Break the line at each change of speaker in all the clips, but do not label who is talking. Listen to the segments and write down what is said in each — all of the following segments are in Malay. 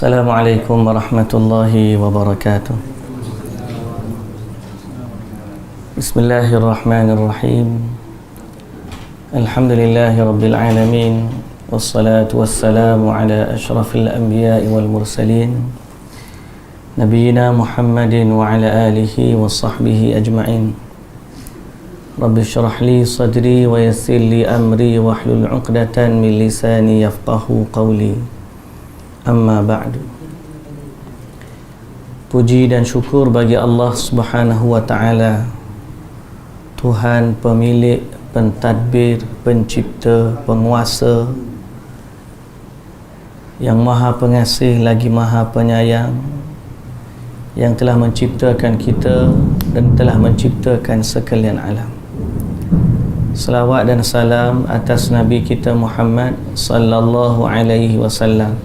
Assalamualaikum warahmatullahi wabarakatuh. Bismillahirrahmanirrahim. Alhamdulillahi rabbil alamin. Wassalatu wassalamu ala ashrafil anbiya'i wal mursalin, Nabiyyina Muhammadin wa ala alihi wa sahbihi ajma'in. Rabbi syrah li sadri wa yassir li amri wa hlul 'uqdatan min lisani yafqahu qawli. Amma ba'du. Puji dan syukur bagi Allah Subhanahu wa ta'ala, Tuhan pemilik, pentadbir, pencipta, penguasa, yang maha pengasih lagi maha penyayang, yang telah menciptakan kita dan telah menciptakan sekalian alam. Selawat dan salam atas Nabi kita Muhammad sallallahu alaihi wasallam,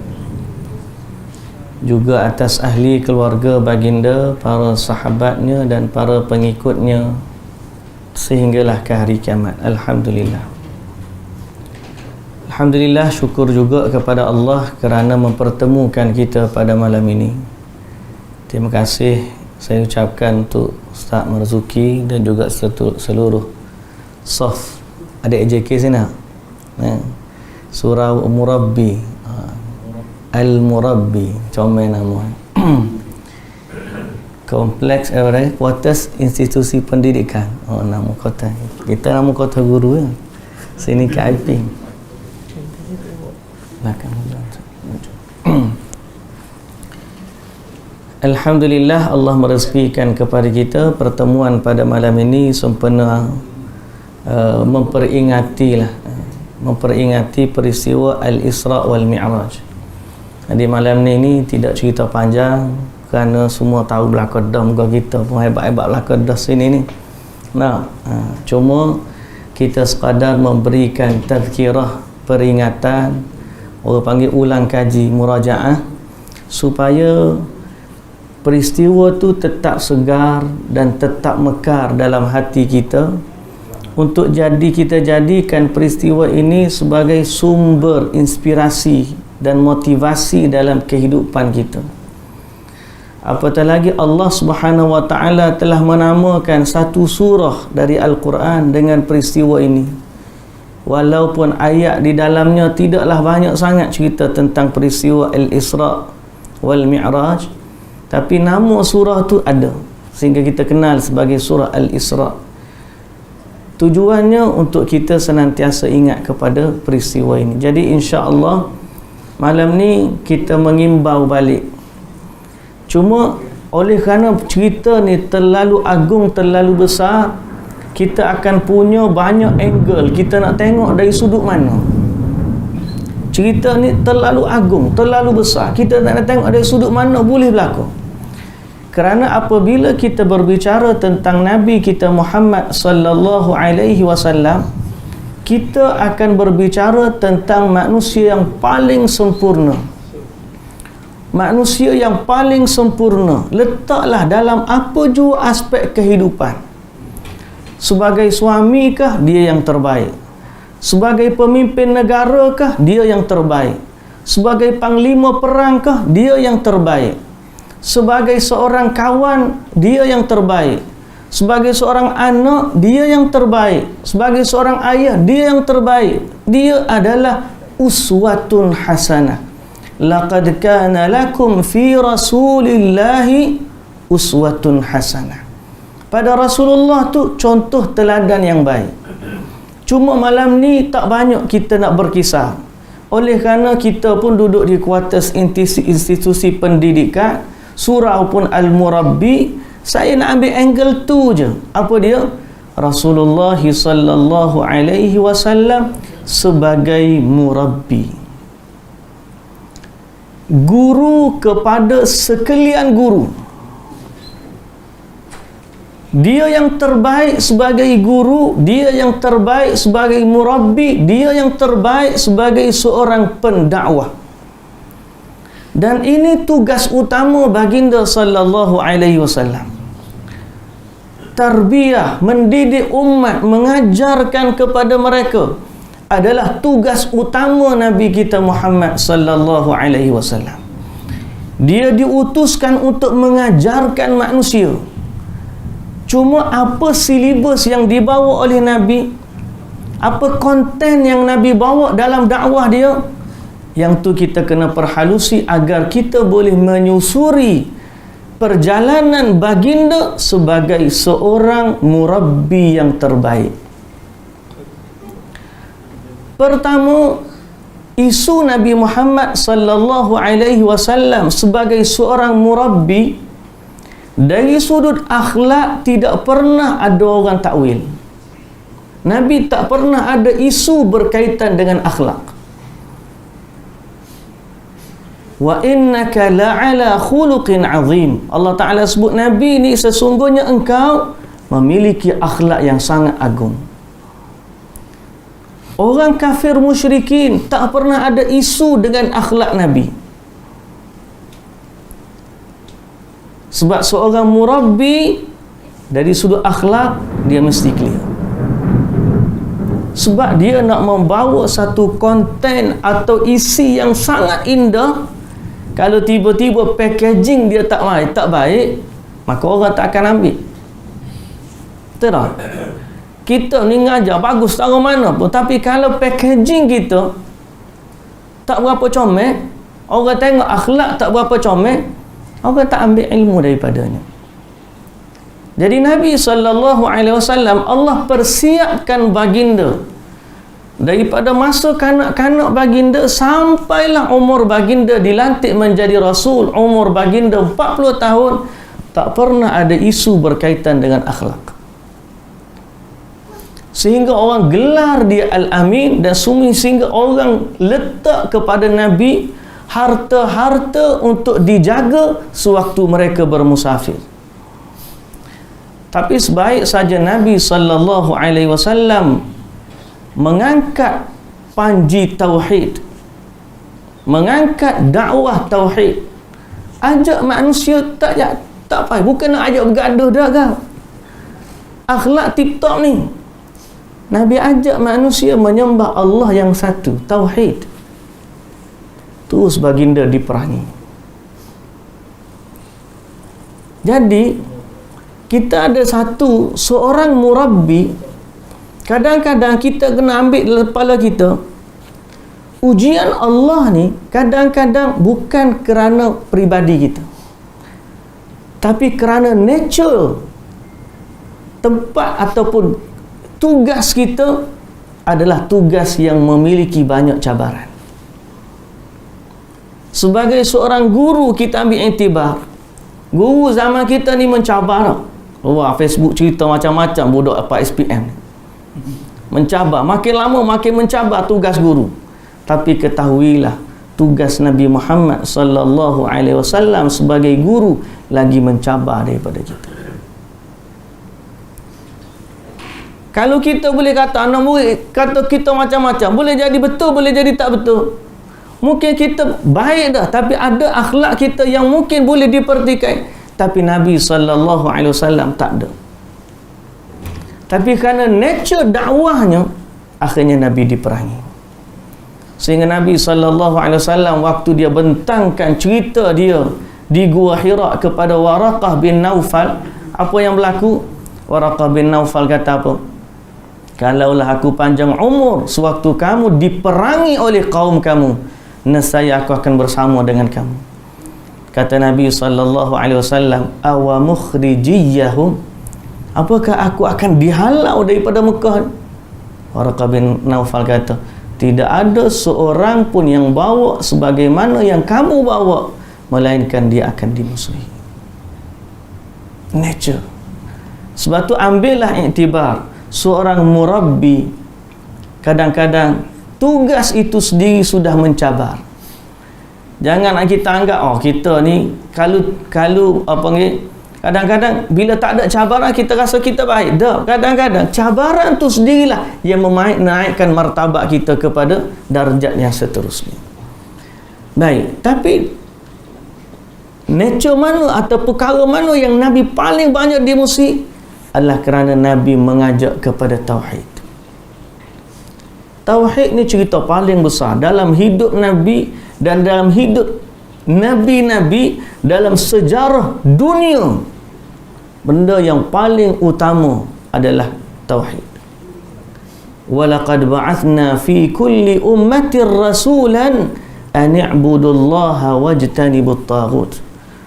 juga atas ahli keluarga baginda, para sahabatnya dan para pengikutnya sehinggalah ke hari kiamat. Alhamdulillah. Alhamdulillah, syukur juga kepada Allah kerana mempertemukan kita pada malam ini. Terima kasih saya ucapkan untuk Ustaz Marzuki dan juga seluruh saf adik AJK sini. Surah Murabbi, Al-Murabbi, comel nama. Kompleks kuartus institusi pendidikan. Oh, nama kota. Kita nama kota guru ya. Sini ke IP. Belakang. Alhamdulillah, Allah merezekikan kepada kita pertemuan pada malam ini sempena memperingati peristiwa Al-Isra wal Mi'raj. Di malam ni tidak cerita panjang kerana semua tahu belakang dah muka kita pun hebat-hebat belakang dah sini ni. Cuma kita sekadar memberikan tazkirah, peringatan, orang panggil ulang kaji, murajaah, supaya peristiwa tu tetap segar dan tetap mekar dalam hati kita, untuk kita jadikan peristiwa ini sebagai sumber inspirasi dan motivasi dalam kehidupan kita. Apatah lagi Allah Subhanahu wa ta'ala telah menamakan satu surah dari Al-Quran dengan peristiwa ini. Walaupun ayat di dalamnya tidaklah banyak sangat cerita tentang peristiwa Al-Isra wal Mi'raj, tapi nama surah tu ada, sehingga kita kenal sebagai surah Al-Isra. Tujuannya untuk kita senantiasa ingat kepada peristiwa ini. Jadi insya-Allah malam ni kita mengimbau balik. Cuma oleh kerana cerita ni terlalu agung, terlalu besar, kita akan punya banyak angle. Kita nak tengok dari sudut mana. Cerita ni terlalu agung, terlalu besar, kita nak tengok dari sudut mana boleh berlaku. Kerana apabila kita berbicara tentang Nabi kita Muhammad sallallahu alaihi wasallam, kita akan berbicara tentang manusia yang paling sempurna. Manusia yang paling sempurna letaklah dalam apa jua aspek kehidupan. Sebagai suamikah, dia yang terbaik. Sebagai pemimpin negarakah, dia yang terbaik. Sebagai panglima perangkah, dia yang terbaik. Sebagai seorang kawan, dia yang terbaik. Sebagai seorang anak, dia yang terbaik. Sebagai seorang ayah, dia yang terbaik. Dia adalah uswatun hasanah. Laqad kana lakum fi rasulillahi uswatun hasanah. Pada Rasulullah tu contoh teladan yang baik. Cuma malam ni tak banyak kita nak berkisah. Oleh kerana kita pun duduk di kuartus institusi pendidikan, surah pun Al-Murabbi, saya nak ambil angle tu je. Apa dia? Rasulullah sallallahu alaihi wasallam sebagai murabbi, guru kepada sekalian guru. Dia yang terbaik sebagai guru, dia yang terbaik sebagai murabbi, dia yang terbaik sebagai seorang pendakwah. Dan ini tugas utama baginda sallallahu alaihi wasallam. Tarbiyah, mendidik umat, mengajarkan kepada mereka adalah tugas utama Nabi kita Muhammad sallallahu alaihi wasallam. Dia diutuskan untuk mengajarkan manusia. Cuma apa silibus yang dibawa oleh Nabi, apa konten yang Nabi bawa dalam dakwah dia, yang tu kita kena perhalusi agar kita boleh menyusuri perjalanan baginda sebagai seorang murabbi yang terbaik. Pertama, isu Nabi Muhammad sallallahu alaihi wasallam sebagai seorang murabbi dari sudut akhlak tidak pernah ada orang takwil. Nabi tak pernah ada isu berkaitan dengan akhlak. Wa innaka la'ala khuluqin azim. Allah Ta'ala sebut Nabi ni sesungguhnya engkau memiliki akhlak yang sangat agung. Orang kafir musyrikin tak pernah ada isu dengan akhlak Nabi. Sebab seorang murabbi dari sudut akhlak dia mesti clear. Sebab dia nak membawa satu konten atau isi yang sangat indah. Kalau tiba-tiba packaging dia tak baik, maka orang tak akan ambil. Betul tak? Kita ni ngajar bagus taruh mana pun, tapi kalau packaging kita tak berapa comel, orang tengok akhlak tak berapa comel, orang tak ambil ilmu daripadanya. Jadi Nabi SAW, Allah persiapkan baginda daripada masa kanak-kanak baginda sampailah umur baginda dilantik menjadi Rasul. Umur baginda 40 tahun, tak pernah ada isu berkaitan dengan akhlak. Sehingga orang gelar dia Al-Amin, dan sehingga orang letak kepada Nabi harta-harta untuk dijaga sewaktu mereka bermusafir. Tapi sebaik saja Nabi SAW mengangkat panji tauhid, mengangkat dakwah tauhid, ajak manusia tak payah, bukan nak ajak bergaduh dah kan. Akhlak tip-top ni, Nabi ajak manusia menyembah Allah yang satu, tauhid. Terus baginda diperangi. Jadi kita ada seorang murabbi. Kadang-kadang kita kena ambil dalam kepala kita, ujian Allah ni kadang-kadang bukan kerana peribadi kita, tapi kerana nature tempat ataupun tugas kita adalah tugas yang memiliki banyak cabaran. Sebagai seorang guru, kita ambil iktibar. Guru zaman kita ni mencabar. Wah, Facebook cerita macam-macam bodoh apa SPM. Mencabar, makin lama makin mencabar tugas guru. Tapi ketahuilah, tugas Nabi Muhammad sallallahu alaihi wasallam sebagai guru lagi mencabar daripada kita. Kalau kita boleh kata anak murid kata kita macam-macam, boleh jadi betul, boleh jadi tak betul. Mungkin kita baik dah, tapi ada akhlak kita yang mungkin boleh dipertikai, tapi Nabi sallallahu alaihi wasallam tak ada. Tapi kerana nature dakwahnya, akhirnya Nabi diperangi. Sehingga Nabi SAW waktu dia bentangkan cerita dia di Gua Hira kepada Waraqah bin Naufal, apa yang berlaku? Waraqah bin Naufal kata apa? Kalaulah aku panjang umur sewaktu kamu diperangi oleh kaum kamu, nescaya aku akan bersama dengan kamu. Kata Nabi SAW, awa mukhrijiyahum, apakah aku akan dihalau daripada Mekah? Waraqah bin Naufal kata, tidak ada seorang pun yang bawa sebagaimana yang kamu bawa, melainkan dia akan dimusuhi. Nature. Sebab tu ambillah iktibar, seorang murabbi kadang-kadang tugas itu sendiri sudah mencabar. Jangan kita anggap kita ni kalau apa ni, kadang-kadang bila tak ada cabaran kita rasa kita baik. Dah, kadang-kadang cabaran tu sendirilah yang menaikkan martabat kita kepada darjat yang seterusnya. Baik, tapi nature mana atau perkara mana yang Nabi paling banyak dimusuhi adalah kerana Nabi mengajak kepada tauhid. Tauhid ni cerita paling besar dalam hidup Nabi dan dalam hidup nabi-nabi dalam sejarah dunia, benda yang paling utama adalah tauhid. Walaqad ba'athna fi kulli ummatin rasulan an i'budullaha wajtanibut taghut.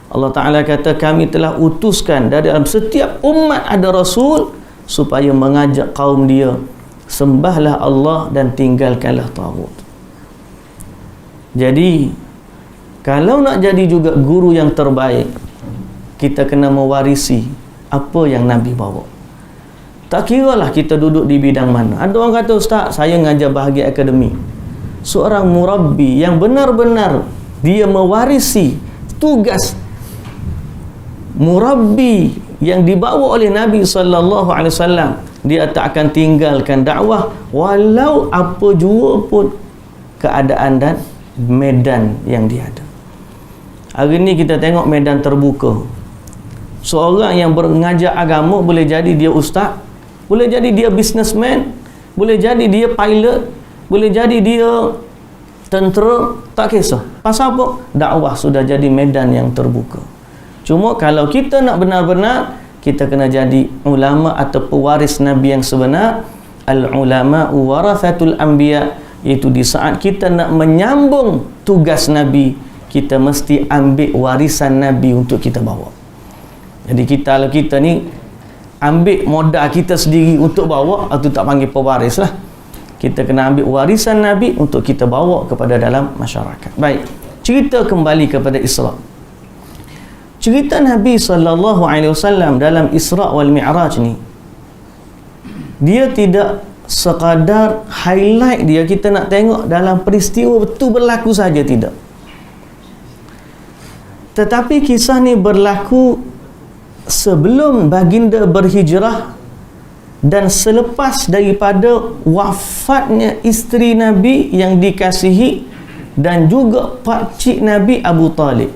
Allah Ta'ala kata, kami telah utuskan dari dalam setiap umat ada rasul supaya mengajak kaum dia, sembahlah Allah dan tinggalkanlah taghut. Jadi kalau nak jadi juga guru yang terbaik, kita kena mewarisi apa yang Nabi bawa. Tak kiralah kita duduk di bidang mana. Ada orang kata, ustaz, saya ngajar bahagian akademik. Seorang murabbi yang benar-benar dia mewarisi tugas murabbi yang dibawa oleh Nabi SAW, dia tak akan tinggalkan dakwah walau apa jua pun keadaan dan medan yang dia ada. Hari ni kita tengok medan terbuka. Seorang yang mengajar agama boleh jadi dia ustaz, boleh jadi dia businessman, boleh jadi dia pilot, boleh jadi dia tentera, tak kisah. Pasal apa? Dakwah sudah jadi medan yang terbuka. Cuma kalau kita nak benar-benar, kita kena jadi ulama atau pewaris Nabi yang sebenar. Al-ulama warathatul anbiya, iaitu di saat kita nak menyambung tugas Nabi, kita mesti ambil warisan Nabi untuk kita bawa. Jadi kalau kita ni ambil modal kita sendiri untuk bawa, itu tak panggil pewaris lah. Kita kena ambil warisan Nabi untuk kita bawa kepada dalam masyarakat. Baik, cerita kembali kepada Isra. Cerita Nabi SAW dalam Isra wal Mi'raj ni, dia tidak sekadar highlight dia, kita nak tengok dalam peristiwa betul berlaku saja, tidak. Tetapi kisah ni berlaku sebelum baginda berhijrah dan selepas daripada wafatnya isteri Nabi yang dikasihi dan juga pakcik Nabi Abu Talib.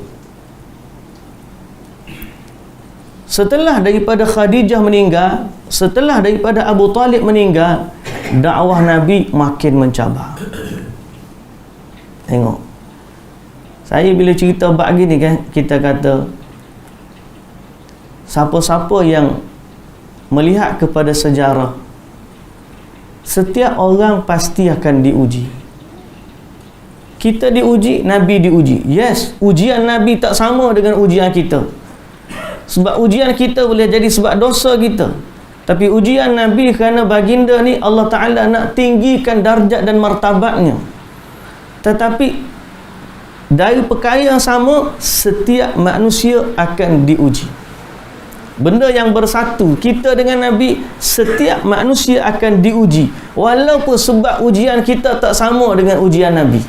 Setelah daripada Khadijah meninggal, setelah daripada Abu Talib meninggal, dakwah Nabi makin mencabar. Tengok, saya bila cerita bab gini kan, kita kata siapa-siapa yang melihat kepada sejarah, setiap orang pasti akan diuji. Kita diuji, Nabi diuji. Yes, ujian Nabi tak sama dengan ujian kita. Sebab ujian kita boleh jadi sebab dosa kita. Tapi ujian Nabi kerana baginda ni Allah Ta'ala nak tinggikan darjat dan martabatnya. Tetapi dari perkara yang sama, setiap manusia akan diuji. Benda yang bersatu, kita dengan Nabi, setiap manusia akan diuji. Walaupun sebab ujian kita tak sama dengan ujian Nabi.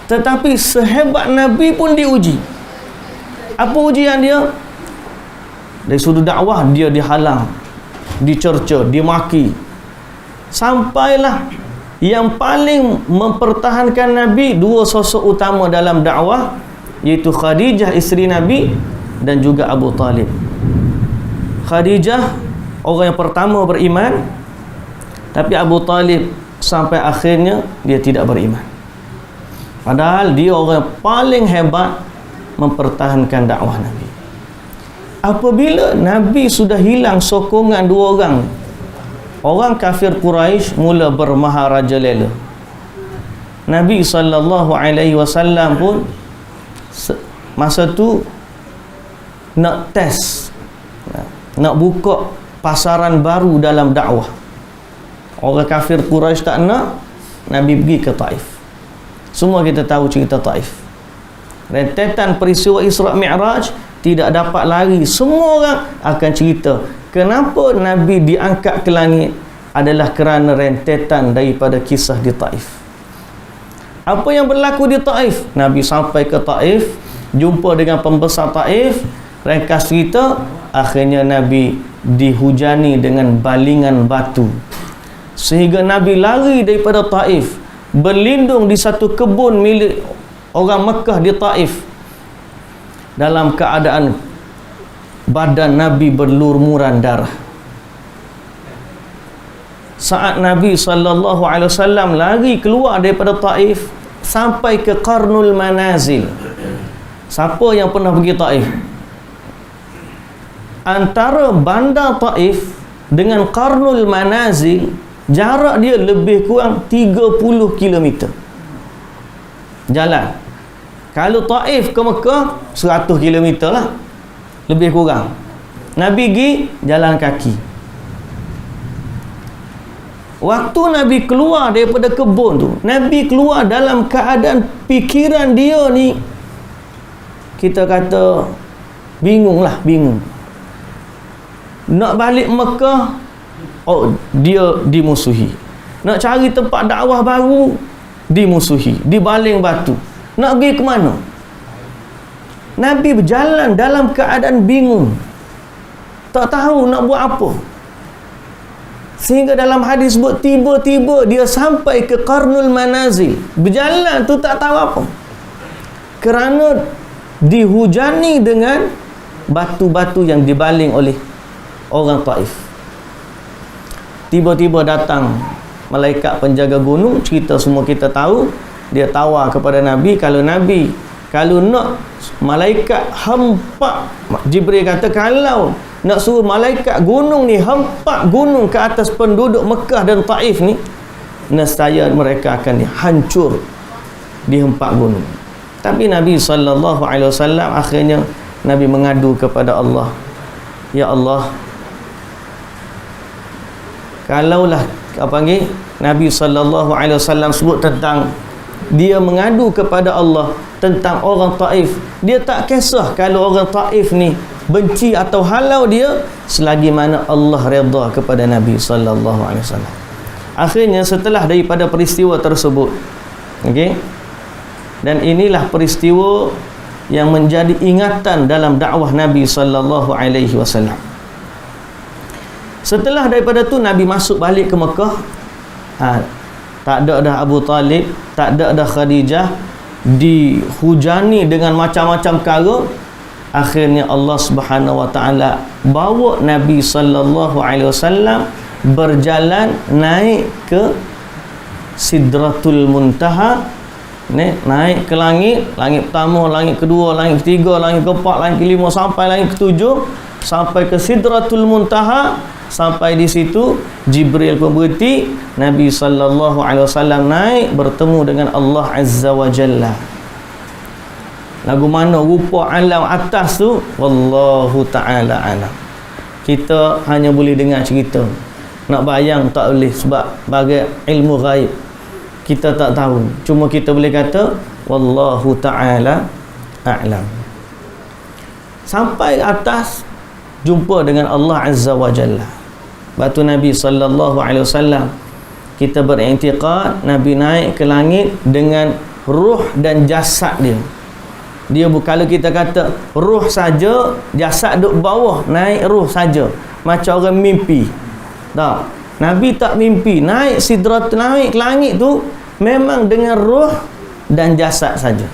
Tetapi sehebat Nabi pun diuji. Apa ujian dia? Dari sudut dakwah dia dihalang, dicerca, dimaki. Sampailah yang paling mempertahankan Nabi, dua sosok utama dalam dakwah, iaitu Khadijah isteri Nabi dan juga Abu Talib. Khadijah orang yang pertama beriman, tapi Abu Talib sampai akhirnya dia tidak beriman. Padahal dia orang yang paling hebat mempertahankan dakwah Nabi. Apabila Nabi sudah hilang sokongan dua orang, orang kafir Quraisy mula bermaharajalela. Nabi SAW pun masa tu nak test, nak buka pasaran baru dalam dakwah. Orang kafir Quraisy tak nak, Nabi pergi ke Taif. Semua kita tahu cerita Taif. Rentetan peristiwa Isra Mi'raj, tidak dapat lari. Semua orang akan cerita kenapa Nabi diangkat ke langit adalah kerana rentetan daripada kisah di Taif. Apa yang berlaku di Taif? Nabi sampai ke Taif, jumpa dengan pembesar Taif. Ringkas cerita, akhirnya Nabi dihujani dengan balingan batu, sehingga Nabi lari daripada Taif, berlindung di satu kebun milik orang Mekah di Taif, dalam keadaan badan Nabi berlumuran darah. Saat Nabi SAW lari keluar daripada Taif, sampai ke Qarnul Manazil. Siapa yang pernah pergi Taif? Antara bandar Taif dengan Qarnul Manazil, jarak dia lebih kurang 30 km jalan. Kalau Taif ke Mekah 100 km lah, lebih kurang. Nabi pergi jalan kaki. Waktu Nabi keluar daripada kebun tu, Nabi keluar dalam keadaan fikiran dia ni, kita kata bingung. Nak balik Mekah, oh, dia dimusuhi. Nak cari tempat dakwah baru, dimusuhi, dibaling batu. Nak pergi ke mana? Nabi berjalan dalam keadaan bingung, tak tahu nak buat apa. Sehingga dalam hadis sebut, tiba-tiba dia sampai ke Qarnul Manazil. Berjalan tu tak tahu apa, kerana dihujani dengan batu-batu yang dibaling oleh orang Taif. Tiba-tiba datang malaikat penjaga gunung, cerita semua kita tahu. Dia tawar kepada Nabi, kalau nak malaikat hempak, Jibril kata, kalau nak suruh malaikat gunung ni hempak gunung ke atas penduduk Mekah dan Taif ni, nescaya mereka akan hancur dihempak gunung. Tapi Nabi SAW akhirnya Nabi mengadu kepada Allah, ya Allah, kalaulah Nabi SAW sebut tentang dia mengadu kepada Allah tentang orang Taif, dia tak kisah kalau orang Taif ni benci atau halau dia, selagi mana Allah redha kepada Nabi SAW. Akhirnya setelah daripada peristiwa tersebut, dan inilah peristiwa yang menjadi ingatan dalam dakwah Nabi SAW. Setelah daripada tu Nabi masuk balik ke Mekah, tak ada dah Abu Talib, tak ada dah Khadijah, dihujani dengan macam-macam perkara. Akhirnya Allah Subhanahu Wa Taala bawa Nabi SAW berjalan naik ke Sidratul Muntaha, naik ke langit pertama, langit kedua, langit ketiga, langit keempat, langit kelima, sampai langit ketujuh, sampai ke Sidratul Muntaha. Sampai di situ Jibril pun berhenti, Nabi SAW naik bertemu dengan Allah Azza wa Jalla. Lagu mana rupa alam atas tu, wallahu ta'ala alam. Kita hanya boleh dengar cerita, nak bayang tak boleh, sebab bagai ilmu ghaib kita tak tahu. Cuma kita boleh kata wallahu ta'ala a'lam. Sampai atas jumpa dengan Allah Azza wa Jalla. Batu Nabi SAW, kita beriktikad Nabi naik ke langit dengan ruh dan jasad dia. Dia kalau kita kata ruh saja, jasad duduk bawah, naik ruh saja, macam orang mimpi. Tak, Nabi tak mimpi. Naik sidrat, naik ke langit tu memang dengan ruh dan jasad saja.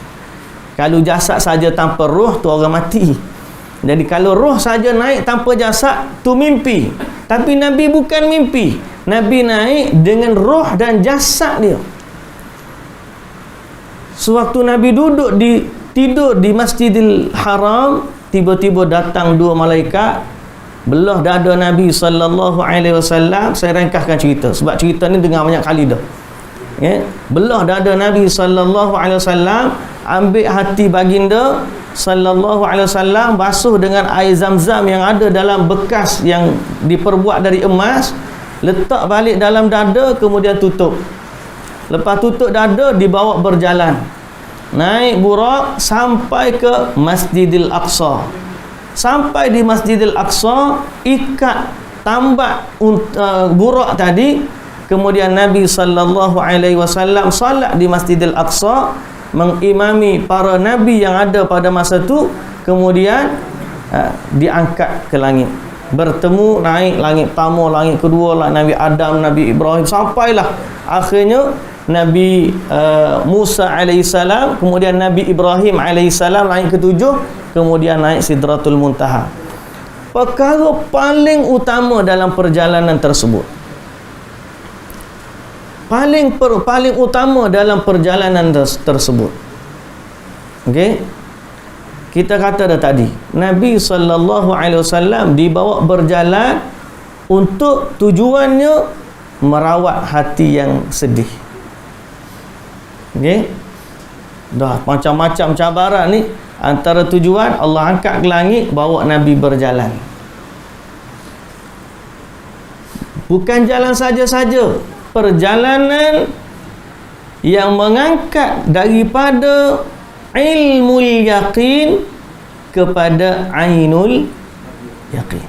Kalau jasad saja tanpa ruh tu orang mati. Jadi kalau ruh saja naik tanpa jasad tu mimpi. Tapi Nabi bukan mimpi. Nabi naik dengan ruh dan jasad dia. Sewaktu Nabi tidur di Masjidil Haram, tiba-tiba datang dua malaikat belah dada Nabi SAW. Saya ringkaskan cerita sebab cerita ni dengar banyak kali dah. Belah dada Nabi SAW, ambil hati baginda SAW, basuh dengan air zam-zam yang ada dalam bekas yang diperbuat dari emas, letak balik dalam dada, kemudian tutup. Lepas tutup dada, dibawa berjalan, naik burak sampai ke Masjidil Aqsa. Sampai di Masjidil Aqsa, ikat tambak burak tadi. Kemudian Nabi SAW salat di Masjidil Aqsa, mengimami para nabi yang ada pada masa tu. Kemudian diangkat ke langit, bertemu naik langit pertama, langit kedua, Nabi Adam, Nabi Ibrahim, sampailah akhirnya Nabi Musa alaihissalam, kemudian Nabi Ibrahim alaihissalam, langit ketujuh, kemudian naik Sidratul Muntaha. Perkara paling utama dalam perjalanan tersebut, paling utama dalam perjalanan tersebut. Okey. Kita kata dah tadi, Nabi sallallahu alaihi wasallam dibawa berjalan untuk tujuannya merawat hati yang sedih. Okey. Dah macam-macam cabaran ni, antara tujuan Allah angkat ke langit bawa Nabi berjalan. Bukan jalan saja-saja, perjalanan yang mengangkat daripada ilmul yaqin kepada ainul yaqin.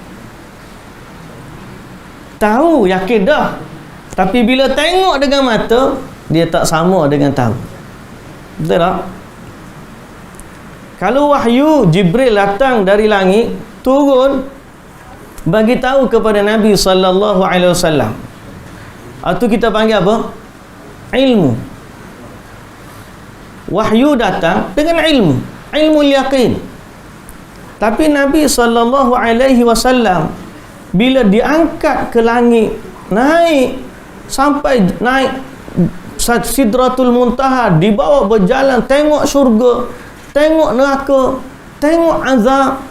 Tahu, yakin dah, tapi bila tengok dengan mata, dia tak sama dengan tahu. Betul tak? Kalau wahyu Jibril datang dari langit, turun bagi tahu kepada Nabi sallallahu alaihi wasallam, itu kita panggil apa? Ilmu. Wahyu datang dengan ilmu, ilmu yaqin. Tapi Nabi sallallahu alaihi wasallam bila diangkat ke langit, naik sampai naik Sidratul Muntaha, dibawa berjalan, tengok syurga, tengok neraka, tengok azab.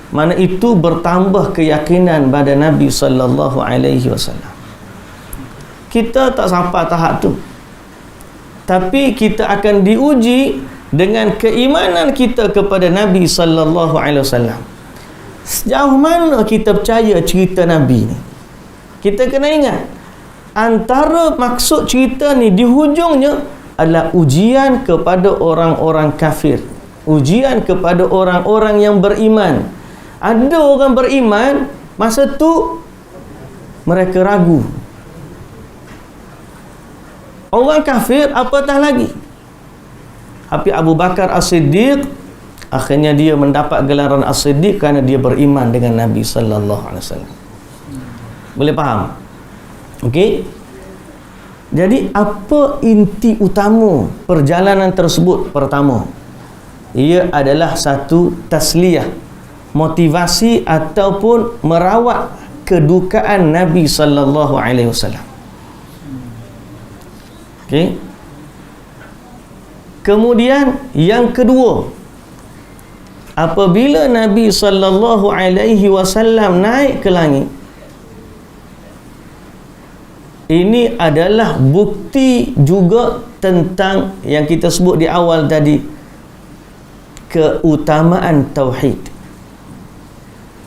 Mana itu bertambah keyakinan pada Nabi sallallahu alaihi wasallam. Kita tak sampai tahap tu, tapi kita akan diuji dengan keimanan kita kepada Nabi sallallahu alaihi wasallam. Sejauh mana kita percaya cerita Nabi ni? Kita kena ingat, antara maksud cerita ni di hujungnya adalah ujian kepada orang-orang kafir, ujian kepada orang-orang yang beriman. Ada orang beriman, masa tu mereka ragu. Orang kafir apatah lagi. Tapi Abu Bakar As-Siddiq akhirnya dia mendapat gelaran As-Siddiq kerana dia beriman dengan Nabi sallallahu alaihi wasallam. Boleh faham? Okey. Jadi apa inti utama perjalanan tersebut? Pertama, ia adalah satu tasliyah, motivasi ataupun merawat kedukaan Nabi sallallahu alaihi wasallam. Okey. Kemudian yang kedua, apabila Nabi sallallahu alaihi wasallam naik ke langit, ini adalah bukti juga tentang yang kita sebut di awal tadi, keutamaan tauhid.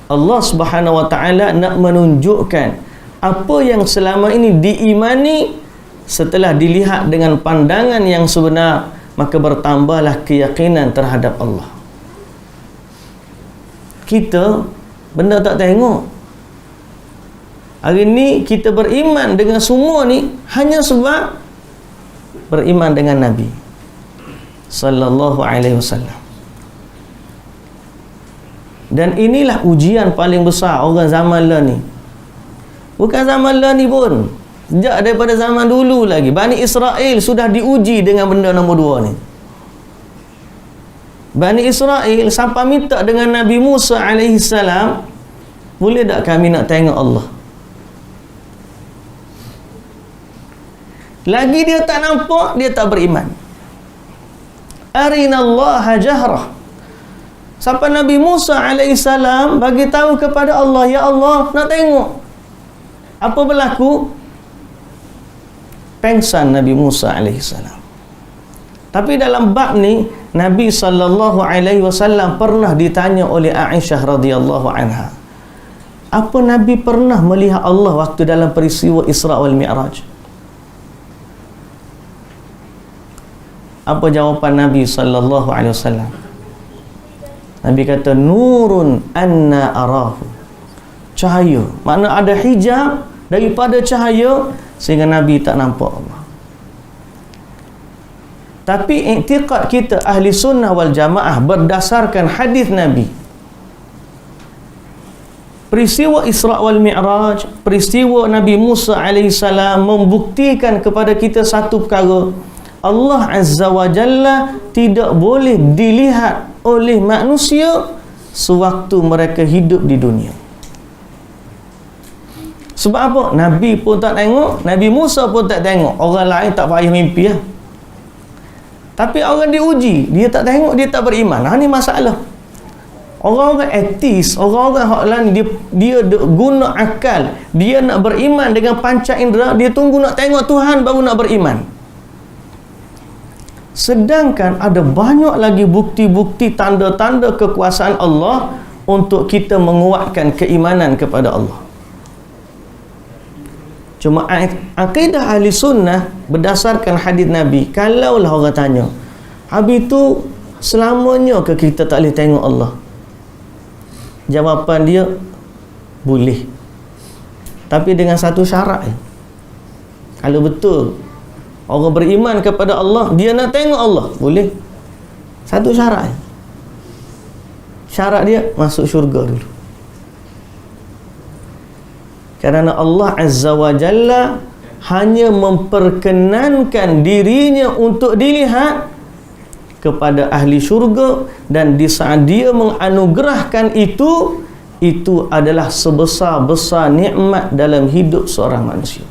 Allah Subhanahu wa taala nak menunjukkan apa yang selama ini diimani, setelah dilihat dengan pandangan yang sebenar, maka bertambahlah keyakinan terhadap Allah. Kita benda tak tengok. Hari ni kita beriman dengan semua ni hanya sebab beriman dengan Nabi sallallahu alaihi wasallam. Dan inilah ujian paling besar orang zaman lah ni. Bukan zaman lah ni pun, sejak daripada zaman dulu lagi, Bani Israel sudah diuji dengan benda nombor dua ni. Bani Israel sampai minta dengan Nabi Musa alaihi salam, boleh tak kami nak tengok Allah? Lagi dia tak nampak, dia tak beriman. Arinallaha jahrah. Sampai Nabi Musa alaihissalam bagi tahu kepada Allah, ya Allah, nak tengok. Apa berlaku? Pengsan Nabi Musa alaihissalam. Tapi dalam bab ni, Nabi sallallahu alaihi wasallam pernah ditanya oleh Aisyah radhiyallahu anha, apa Nabi pernah melihat Allah waktu dalam peristiwa Isra wal Mi'raj? Apa jawapan Nabi sallallahu alaihi wasallam? Nabi kata, nurun anna arahu. Cahaya. Makna ada hijab daripada cahaya sehingga Nabi tak nampak Allah. Tapi i'tiqad kita ahli sunnah wal jamaah berdasarkan hadis Nabi, peristiwa Isra wal Mi'raj, peristiwa Nabi Musa alaihissalam membuktikan kepada kita satu perkara, Allah Azza wa Jalla tidak boleh dilihat oleh manusia sewaktu mereka hidup di dunia. Sebab apa? Nabi pun tak tengok, Nabi Musa pun tak tengok, orang lain tak payah mimpi lah. Tapi orang diuji, dia tak tengok, dia tak beriman. Ni masalah. Orang-orang etis, orang-orang hak lain, dia guna akal, dia nak beriman dengan panca indera, dia tunggu nak tengok Tuhan baru nak beriman. Sedangkan ada banyak lagi bukti-bukti, tanda-tanda kekuasaan Allah untuk kita menguatkan keimanan kepada Allah. Cuma akidah ahli sunnah berdasarkan hadis Nabi, kalaulah orang tanya, habis tu selamanya ke kita tak boleh tengok Allah? Jawapan dia, boleh, tapi dengan satu syarat. Kalau betul orang beriman kepada Allah, dia nak tengok Allah, boleh. Satu syarat. Syarat dia masuk syurga dulu. Kerana Allah Azza wa Jalla hanya memperkenankan dirinya untuk dilihat kepada ahli syurga, dan di saat dia menganugerahkan itu adalah sebesar-besar nikmat dalam hidup seorang manusia.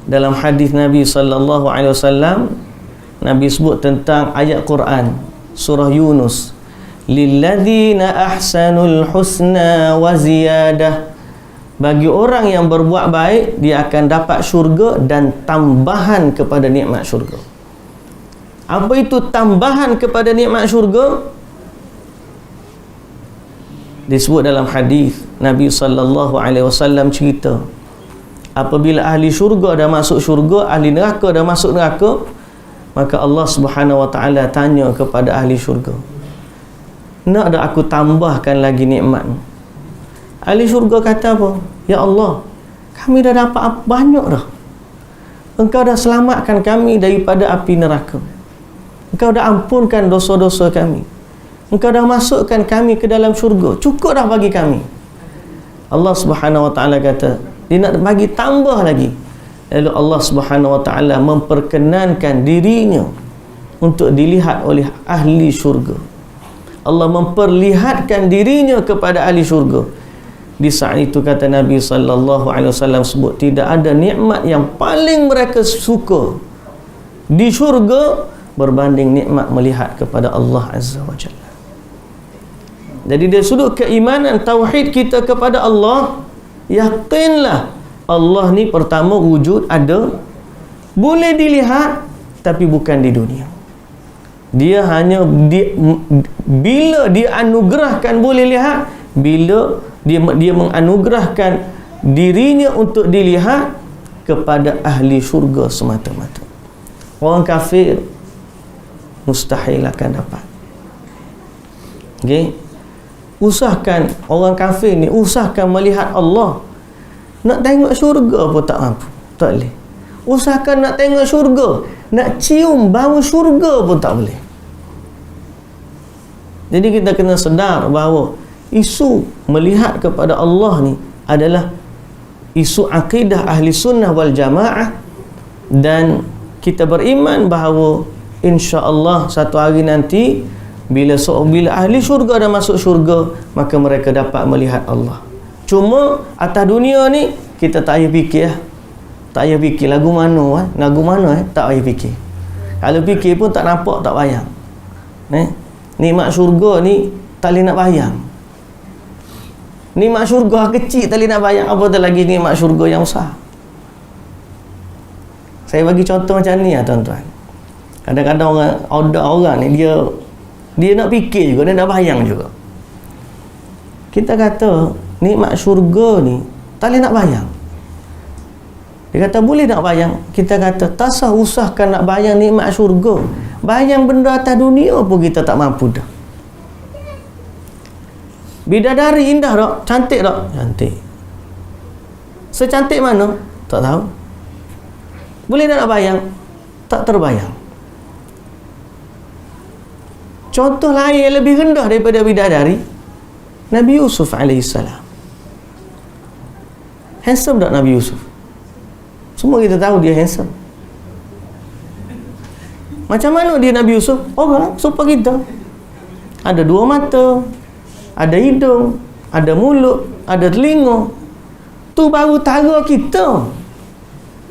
Dalam hadis Nabi sallallahu alaihi wasallam, Nabi sebut tentang ayat Quran surah Yunus, lilladzina ahsanul husna wa ziyadah, bagi orang yang berbuat baik dia akan dapat syurga dan tambahan kepada nikmat syurga. Apa itu tambahan kepada nikmat syurga? Disebut dalam hadis Nabi sallallahu alaihi wasallam cerita, apabila ahli syurga dah masuk syurga, ahli neraka dah masuk neraka, maka Allah Subhanahu wa taala tanya kepada ahli syurga, nak dah aku tambahkan lagi nikmat? Ahli syurga kata apa? Ya Allah, kami dah dapat banyak dah. Engkau dah selamatkan kami daripada api neraka. Engkau dah ampunkan dosa-dosa kami. Engkau dah masukkan kami ke dalam syurga. Cukup dah bagi kami. Allah Subhanahu wa taala kata, dia nak bagi tambah lagi. Lalu Allah Subhanahu wa taala memperkenankan dirinya untuk dilihat oleh ahli syurga. Allah memperlihatkan dirinya kepada ahli syurga. Di saat itu kata Nabi sallallahu alaihi wasallam sebut, tidak ada nikmat yang paling mereka suka di syurga berbanding nikmat melihat kepada Allah Azza wa Jalla. Jadi dari sudut keimanan tauhid kita kepada Allah, yakinlah Allah ni pertama wujud, ada, boleh dilihat, tapi bukan di dunia. Dia hanya bila dia anugerahkan boleh lihat, bila dia menganugerahkan dirinya untuk dilihat kepada ahli syurga semata-mata. Orang kafir mustahil akan dapat. Okay? Usahakan orang kafir ni, usahakan melihat Allah, nak tengok syurga pun tak mampu, tak boleh. Usahakan nak tengok syurga, nak cium bau syurga pun tak boleh. Jadi kita kena sedar bahawa isu melihat kepada Allah ni adalah isu akidah ahli sunnah wal jamaah, dan kita beriman bahawa insya-Allah satu hari nanti bila ahli syurga dah masuk syurga, maka mereka dapat melihat Allah. Cuma atas dunia ni kita tak payah fikir lah. Tak payah fikir lagu mana tak payah fikir. Kalau fikir pun tak nampak, tak bayang. Nikmat syurga ni tak boleh nak bayang. Nikmat syurga kecil tak boleh nak bayang, apatah lagi nikmat syurga yang besar. Saya bagi contoh macam ni lah tuan-tuan. Kadang-kadang orang ni dia nak fikir juga, dia nak bayang juga. Kita kata nikmat syurga ni tak boleh nak bayang. Dia kata boleh nak bayang. Kita kata tak usahkan nak bayang nikmat syurga. Bayang benda atas dunia pun kita tak mampu dah. Bidadari indah tak? Cantik tak? Cantik. Secantik mana? Tak tahu. Boleh nak bayang? Tak terbayang. Contoh lain yang lebih rendah daripada bidadari, Nabi Yusuf alaihissalam. Handsome tak Nabi Yusuf? Semua kita tahu dia handsome. Macam mana dia Nabi Yusuf? Orang serupa kita. Ada dua mata, ada hidung, ada mulut, ada telinga. Tu baru tara kita.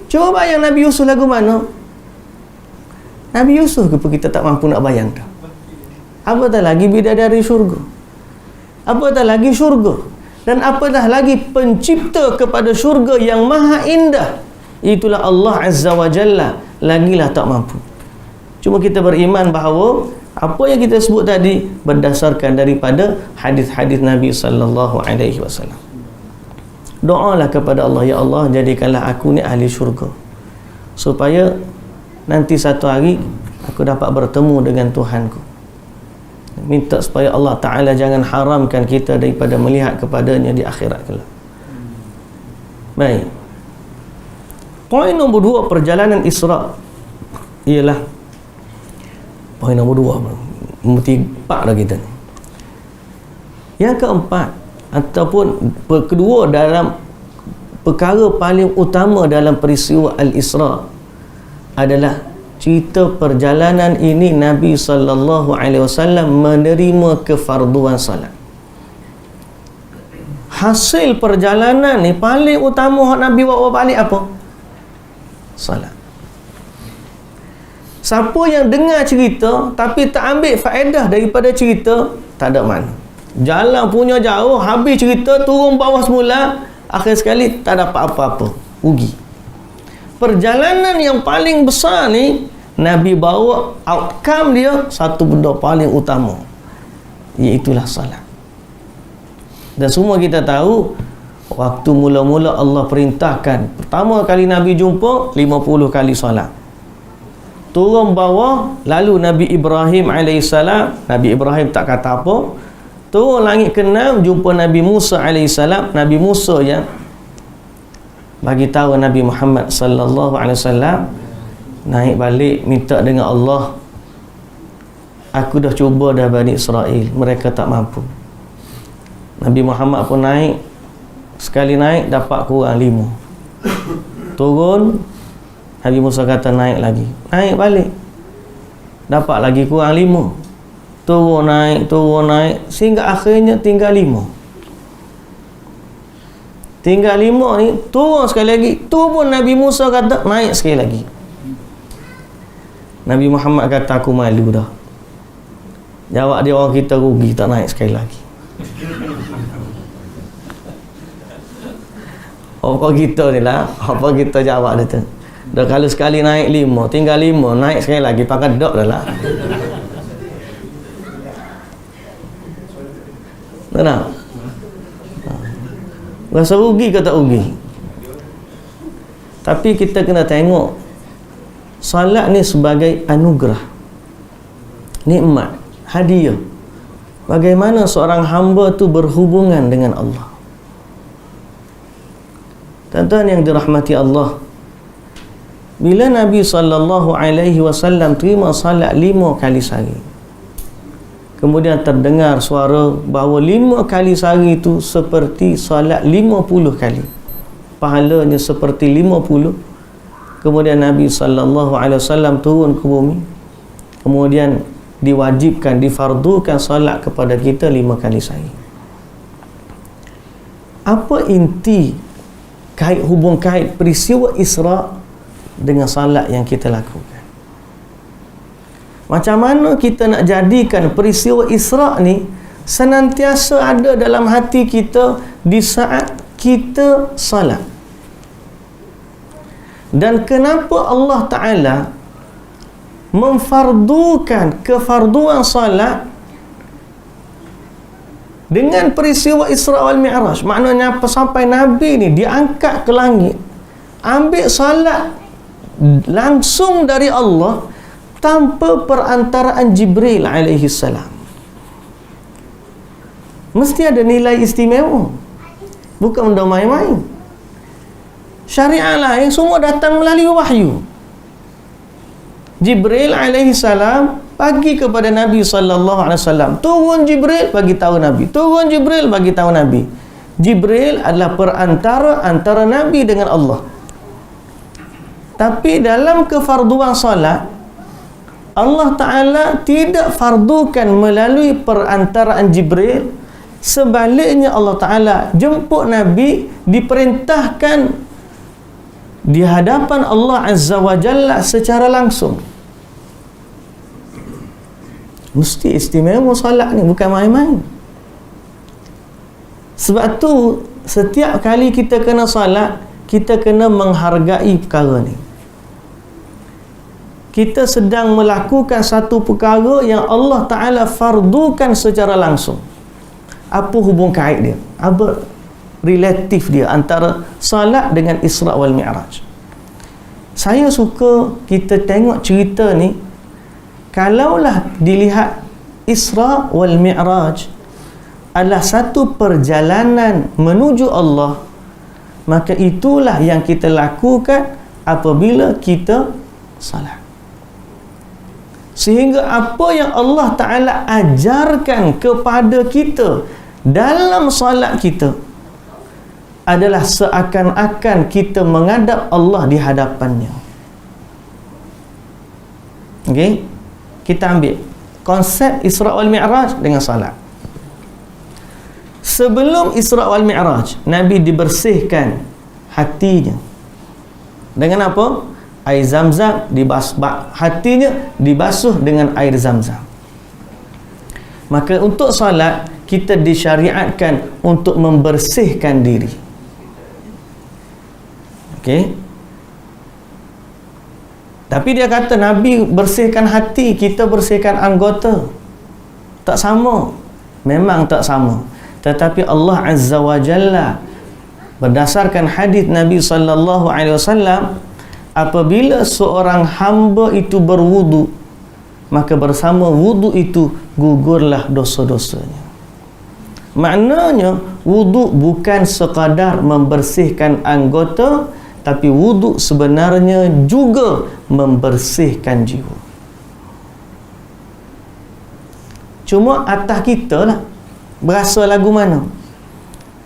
Cuba bayang Nabi Yusuf lagu mana? Nabi Yusuf ke kita tak mampu nak bayang dah. Apatah lagi bidadari syurga. Apatah lagi syurga. Dan apatah lagi pencipta kepada syurga yang maha indah. Itulah Allah Azza wa Jalla. Lagilah tak mampu. Cuma kita beriman bahawa apa yang kita sebut tadi berdasarkan daripada hadis-hadis Nabi sallallahu alaihi wasallam. Doalah kepada Allah, ya Allah, jadikanlah aku ni ahli syurga, supaya nanti satu hari aku dapat bertemu dengan Tuhanku. Minta supaya Allah Ta'ala jangan haramkan kita daripada melihat kepadanya di akhirat kelak. Baik. Poin nombor 2 perjalanan Isra ialah poin nombor 2, nombor 4 dah kita. Yang keempat ataupun kedua dalam perkara paling utama dalam peristiwa Al-Isra adalah cerita perjalanan ini Nabi sallallahu alaihi wasallam menerima kefarduan salat. Hasil perjalanan ni paling utama Nabi bawa balik apa? Salat. Siapa yang dengar cerita tapi tak ambil faedah daripada cerita, tak ada mana. Jalan punya jauh, habis cerita, turun bawah semula, akhir sekali tak dapat apa-apa, rugi. Perjalanan yang paling besar ni Nabi bawa outcome dia satu benda paling utama, iaitulah salat. Dan semua kita tahu waktu mula-mula Allah perintahkan, pertama kali Nabi jumpa 50 kali salat. Turun bawah, lalu Nabi Ibrahim alaihissalam, Nabi Ibrahim tak kata apa. Turun langit ke-6, jumpa Nabi Musa alaihissalam. Nabi Musa yang bagi tahu Nabi Muhammad sallallahu alaihi wasallam, naik balik minta dengan Allah, aku dah cuba dah Bani Israel, mereka tak mampu. Nabi Muhammad pun naik, sekali naik dapat kurang 5. Turun, Nabi Musa kata naik lagi, naik balik dapat lagi kurang 5. Turun naik sehingga akhirnya tinggal 5. Tinggal 5 ni, turun sekali lagi. Tu pun Nabi Musa kata naik sekali lagi. Nabi Muhammad kata aku malu dah. Jawab dia, orang kita rugi tak naik sekali lagi. Apa kita ni lah, apa kita jawab dia tu. Dah kalau sekali naik 5, tinggal 5, naik sekali lagi, pakai dok dah lah. Tak? Rasa rugi ke tak rugi? Tapi kita kena tengok salat ni sebagai anugerah, nikmat, hadiah. Bagaimana seorang hamba tu berhubungan dengan Allah. Tuan-tuan yang dirahmati Allah, bila Nabi sallallahu alaihi wasallam terima salat 5 kali sehari, kemudian terdengar suara bahawa 5 kali sehari itu seperti salat 50 kali, pahalanya seperti 50. Kemudian Nabi sallallahu alaihi wasallam turun ke bumi, kemudian diwajibkan, difardukan salat kepada kita 5 kali sehari. Apa inti hubung kait peristiwa Isra dengan salat yang kita lakukan? Macam mana kita nak jadikan peristiwa Isra ni senantiasa ada dalam hati kita di saat kita salat? Dan kenapa Allah Ta'ala memfardukan kefarduan salat dengan peristiwa Isra wal Mi'raj? Maknanya apa? Sampai Nabi ni diangkat ke langit, ambil salat langsung dari Allah tanpa perantaraan Jibril alaihi salam. Mesti ada nilai istimewa, bukan benda main-main. Syariat lain semua datang melalui wahyu. Jibril alaihi salam bagi kepada Nabi sallallahu alaihi wasallam, turun Jibril bagi tahu Nabi, turun Jibril bagi tahu Nabi. Jibril adalah perantara antara Nabi dengan Allah. Tapi dalam kefarduan salat, Allah Ta'ala tidak fardukan melalui perantaraan Jibril, Sebaliknya Allah Ta'ala jemput Nabi, diperintahkan di hadapan Allah Azza wa Jalla secara langsung. Mesti istimewa solat ni, bukan main-main. Sebab tu setiap kali kita kena solat, kita kena menghargai perkara ni. Kita sedang melakukan satu perkara yang Allah Ta'ala fardukan secara langsung. Apa hubung kait dia? Apa relatif dia antara salat dengan Isra' wal Mi'raj? Saya suka kita tengok cerita ni, kalaulah dilihat Isra' wal Mi'raj adalah satu perjalanan menuju Allah, maka itulah yang kita lakukan apabila kita salat. Sehingga apa yang Allah Ta'ala ajarkan kepada kita dalam salat kita adalah seakan-akan kita menghadap Allah di hadapannya. Okey? Kita ambil konsep Isra' wal Mi'raj dengan salat. Sebelum Isra' wal Mi'raj, Nabi dibersihkan hatinya. Dengan apa? Air Zam-Zam, hatinya dibasuh dengan air Zam-Zam. Maka untuk salat, kita disyariatkan untuk membersihkan diri. Okey? Tapi dia kata Nabi bersihkan hati, kita bersihkan anggota. Tak sama. Memang tak sama. Tetapi Allah Azza wa Jalla berdasarkan hadis Nabi sallallahu alaihi wasallam, apabila seorang hamba itu berwudu, maka bersama wudu itu gugurlah dosa-dosanya. Maknanya wudu bukan sekadar membersihkan anggota, tapi wudu sebenarnya juga membersihkan jiwa. Cuma atas kita lah berasa lagu mana.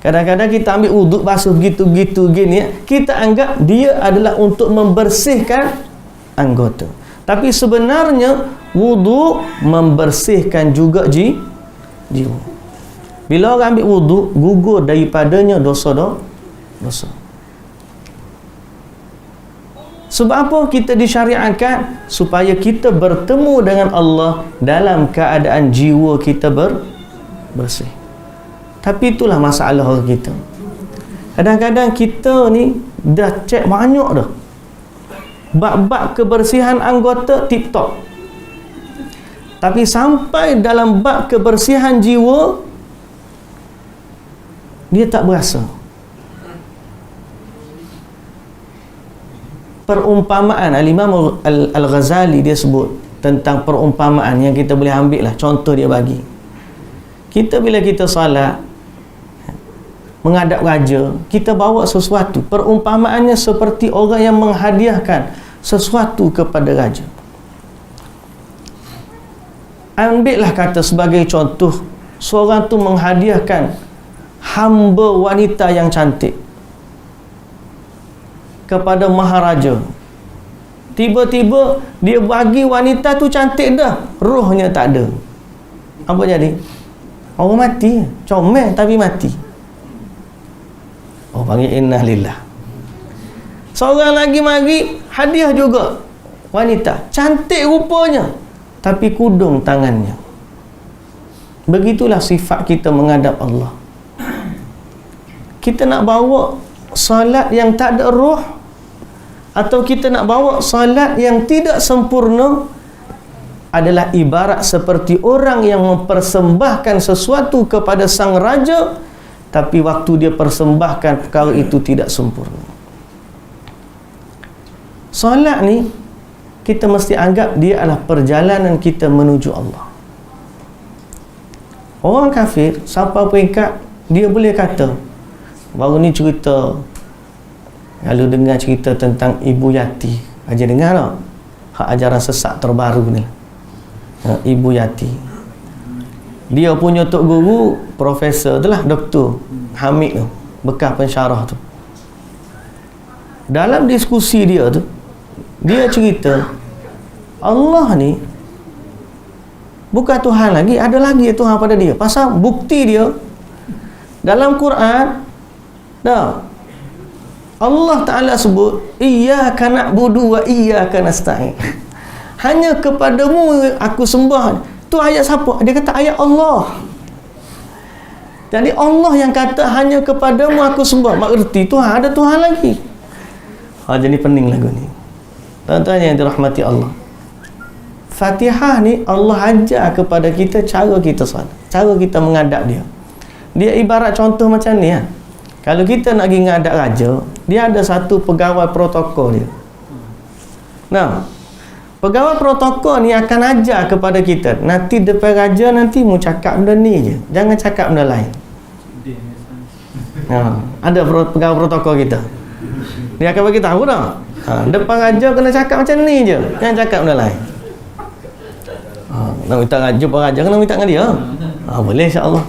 Kadang-kadang kita ambil wuduk basuh begitu-begitu gini, kita anggap dia adalah untuk membersihkan anggota. Tapi sebenarnya wuduk membersihkan juga jiwa. Bila orang ambil wuduk, gugur daripadanya dosa. Sebab apa kita disyariatkan? Supaya kita bertemu dengan Allah dalam keadaan jiwa kita bersih. Tapi itulah masalah orang kita. Kadang-kadang kita ni dah cek banyak dah. Bab-bab kebersihan anggota tip-top. Tapi sampai dalam bab kebersihan jiwa, dia tak berasa. Perumpamaan Al-Imam Al-Ghazali dia sebut tentang perumpamaan yang kita boleh ambil lah. Contoh dia bagi. Kita bila kita salat menghadap raja, kita bawa sesuatu. Perumpamaannya seperti orang yang menghadiahkan sesuatu kepada raja. Ambillah kata sebagai contoh, seorang tu menghadiahkan hamba wanita yang cantik kepada maharaja. Tiba-tiba dia bagi wanita tu cantik dah, rohnya tak ada. Apa jadi? Orang mati, comel tapi mati. Oh, panggil inna lillah. Seorang lagi mari hadiah juga, wanita cantik rupanya tapi kudung tangannya. Begitulah sifat kita menghadap Allah. Kita nak bawa salat yang tak ada roh, atau kita nak bawa salat yang tidak sempurna, adalah ibarat seperti orang yang mempersembahkan sesuatu kepada sang raja, tapi waktu dia persembahkan perkara itu tidak sempurna. Salat ni kita mesti anggap dia adalah perjalanan kita menuju Allah. Orang kafir sampai peringkat dia boleh kata, baru ni cerita, kalau dengar cerita tentang Ibu Yati, aja dengar tak? Hak ajaran sesat terbaru ni, Ibu Yati. Dia punya tok guru profesor tu lah, Dr. Hamid tu, bekas pensyarah tu. Dalam diskusi dia tu, dia cerita Allah ni bukan Tuhan lagi, ada lagi Tuhan pada dia. Pasal bukti dia, Dalam Quran, dah Allah Ta'ala sebut iyyaka na'budu wa iyyaka nasta'in. Hanya kepadamu aku sembah. Tu ayat siapa? Dia kata ayat Allah. Jadi Allah yang kata hanya kepadamu aku sembah. Maksudnya Tuhan, ada Tuhan lagi. Jadi pening lagu ni. Tuan-tuan yang dirahmati Allah, Fatihah ni Allah ajar kepada kita cara kita solat, cara kita menghadap dia. Dia ibarat contoh macam ni kan. Kalau kita nak pergi menghadap raja, dia ada satu pegawai protokol dia. Nah, pegawai protokol ni akan ajar kepada kita, nanti depan raja nanti mu cakap benda ni je, jangan cakap benda lain. Ada pegawai protokol kita, dia akan bagi tahu dah. Depan raja kena cakap macam ni je, jangan cakap benda lain. Nak minta raja, jumpa raja kena minta dengan dia. Boleh insya-Allah.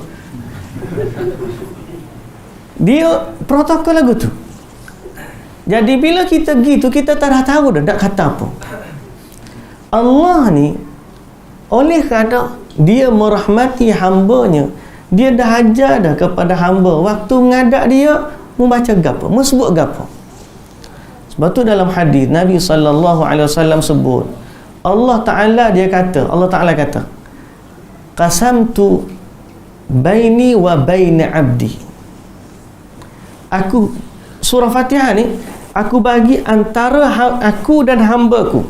Dia protokol lagu tu. Jadi bila kita gitu, kita tak dah tahu dah nak kata apa. Allah ni, oleh kerana dia merahmati hambanya, dia dah ajar dah kepada hamba waktu menghadap dia membaca gapo, mesebut gapo. Sebab tu dalam hadis Nabi SAW sebut, Allah Ta'ala kata, qasamtu baini wa baina abdi. Aku, surah Fatihah ni aku bagi antara aku dan hamba-ku.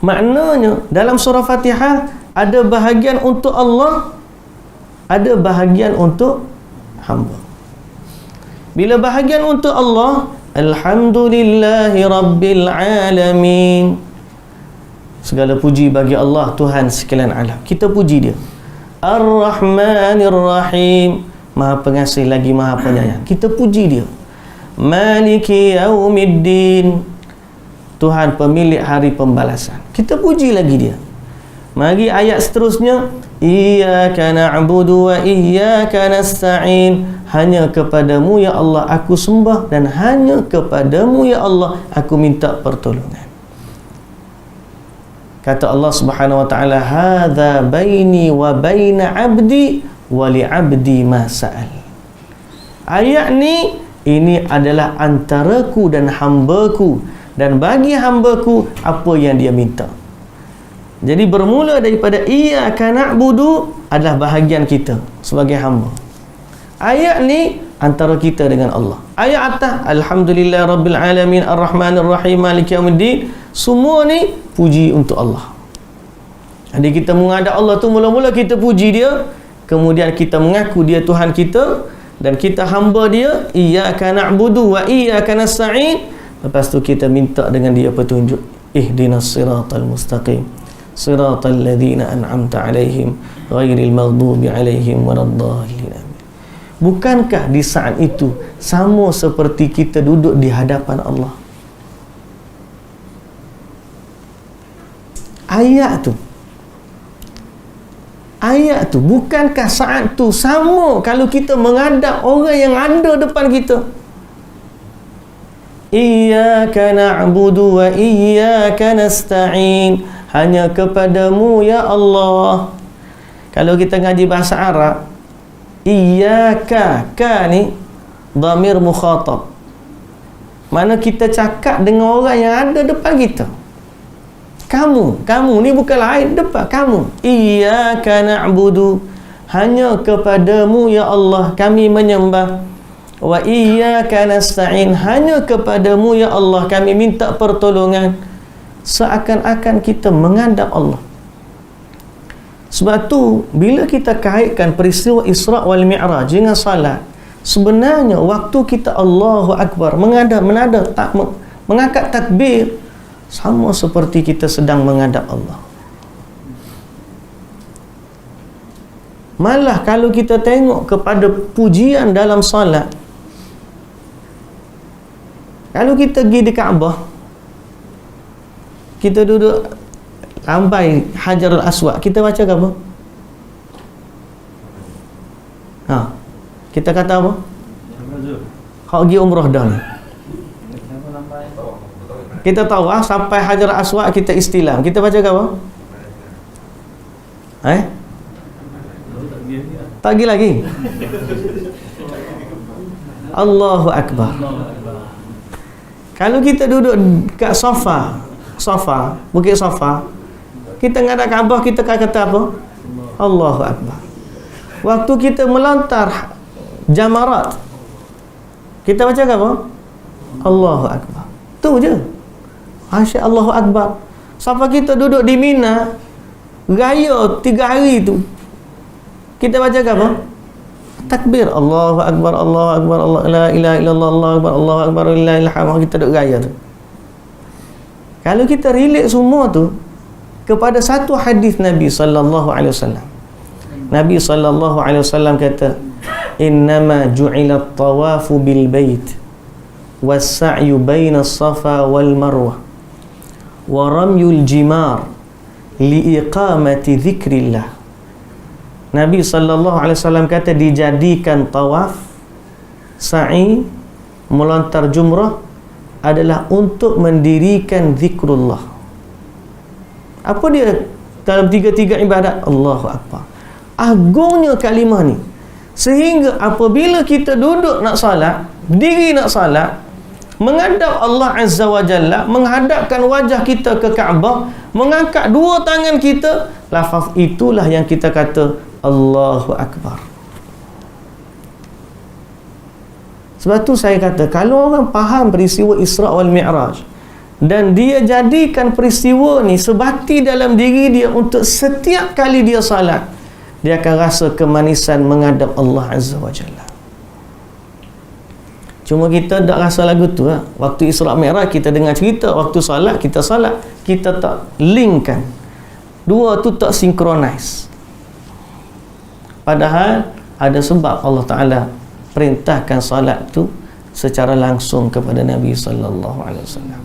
Maknanya dalam surah Fatihah ada bahagian untuk Allah, ada bahagian untuk hamba. Bila bahagian untuk Allah, alhamdulillahi rabbil alamin, segala puji bagi Allah, Tuhan sekalian alam. Kita puji dia. Ar-Rahmanir Rahim, Maha Pengasih lagi Maha Penyayang. Kita puji dia. Maliki Yaumiddin, Tuhan pemilik hari pembalasan. Kita puji lagi dia. Mari ayat seterusnya, iyyaka na'budu wa iyyaka nasta'in. Hanya kepadamu ya Allah aku sembah, dan hanya kepadamu ya Allah aku minta pertolongan. Kata Allah Subhanahu wa taala, hadza baini wa baina 'abdi wa li 'abdi ma sa'al. Ayat ni, ini adalah antaraku dan hambaku, dan bagi hambaku apa yang dia minta. Jadi bermula daripada iyyaka na'budu adalah bahagian kita sebagai hamba. Ayat ni antara kita dengan Allah. Ayat atas alhamdulillah rabbil alamin arrahmanir rahim maliki yaumiddin, semua ni puji untuk Allah. Jadi kita menghadap Allah tu mula-mula kita puji dia, kemudian kita mengaku dia Tuhan kita dan kita hamba dia, iyyaka na'budu wa iyyaka nasta'in. Lepas tu kita minta dengan dia petunjuk, ihdinas siratal mustaqim siratal ladzina an'amta 'alaihim ghairil maghdubi 'alaihim waladdallin. Bukankah di saat itu sama seperti kita duduk di hadapan Allah? Ayat tu, bukankah saat tu sama kalau kita menghadap orang yang ada depan kita? Iyyaka na'budu wa iyyaka nasta'in, hanya kepadamu ya Allah. Kalau kita ngaji bahasa Arab, iyyaka, ka ni dhamir mukhatab, mana kita cakap dengan orang yang ada depan kita. Kamu ni bukan lain, depan kamu. Iyyaka na'budu, hanya kepadamu ya Allah kami menyembah. Wa iyyaka nasta'in, hanya kepadamu ya Allah kami minta pertolongan. Seakan-akan kita menghadap Allah. Sebab tu bila kita kaitkan peristiwa Isra' wal Mi'raj dengan salat, sebenarnya waktu kita Allahu Akbar mengangkat takbir, sama seperti kita sedang menghadap Allah. Malah kalau kita tengok kepada pujian dalam salat, kalau kita pergi di Kaabah, kita duduk lambai Hajarul Aswad, kita baca apa? Kita kata apa? Hak pergi umrah dah ni. Kita tahu sampai Hajarul Aswad kita istilam, kita baca apa? Tak pergi lagi. Allahu Akbar. Kalau kita duduk kat sofa, bukit sofa, kita ngadap Kaabah, kita kata apa? Allahu Akbar. Waktu kita melontar jamarat, kita baca apa? Allahu Akbar. Tu je. Asyik Allahu Akbar. Sampai kita duduk di Mina, raya 3 hari tu, kita baca apa? Takbir. Allahu Akbar, Allahu Akbar, Allah, la ilaha illallah, Allahu Akbar, Allahu Akbar, la ilaha illallah. Kita duduk raya tu. Kalau kita relate semua tu kepada satu hadis Nabi sallallahu alaihi wasallam. Nabi sallallahu alaihi wasallam kata, "Innama ju'ila at-tawafu bil bait was-sa'yu baina as-safa wal marwah wa ramyul jimar liiqamati dzikrillah." Nabi sallallahu alaihi wasallam kata dijadikan tawaf, sa'i, melontar jumrah adalah untuk mendirikan zikrullah. Apa dia dalam tiga-tiga ibadat? Allahu Akbar. Agungnya kalimah ni, sehingga apabila kita duduk nak salat, berdiri nak salat, menghadap Allah Azza wa Jalla, menghadapkan wajah kita ke Kaabah, mengangkat dua tangan kita, lafaz itulah yang kita kata Allahu Akbar. Sebab tu saya kata, kalau orang faham peristiwa Isra' wal Mi'raj dan dia jadikan peristiwa ni sebati dalam diri dia untuk setiap kali dia salat, dia akan rasa kemanisan menghadap Allah Azza wa Jalla. Cuma kita tak rasa lagu tu lah. Waktu Isra' Mi'raj kita dengar cerita, waktu salat, kita tak linkkan. Dua tu tak synchronize. Padahal ada sebab Allah Ta'ala perintahkan salat tu secara langsung kepada Nabi sallallahu alaihi wasallam.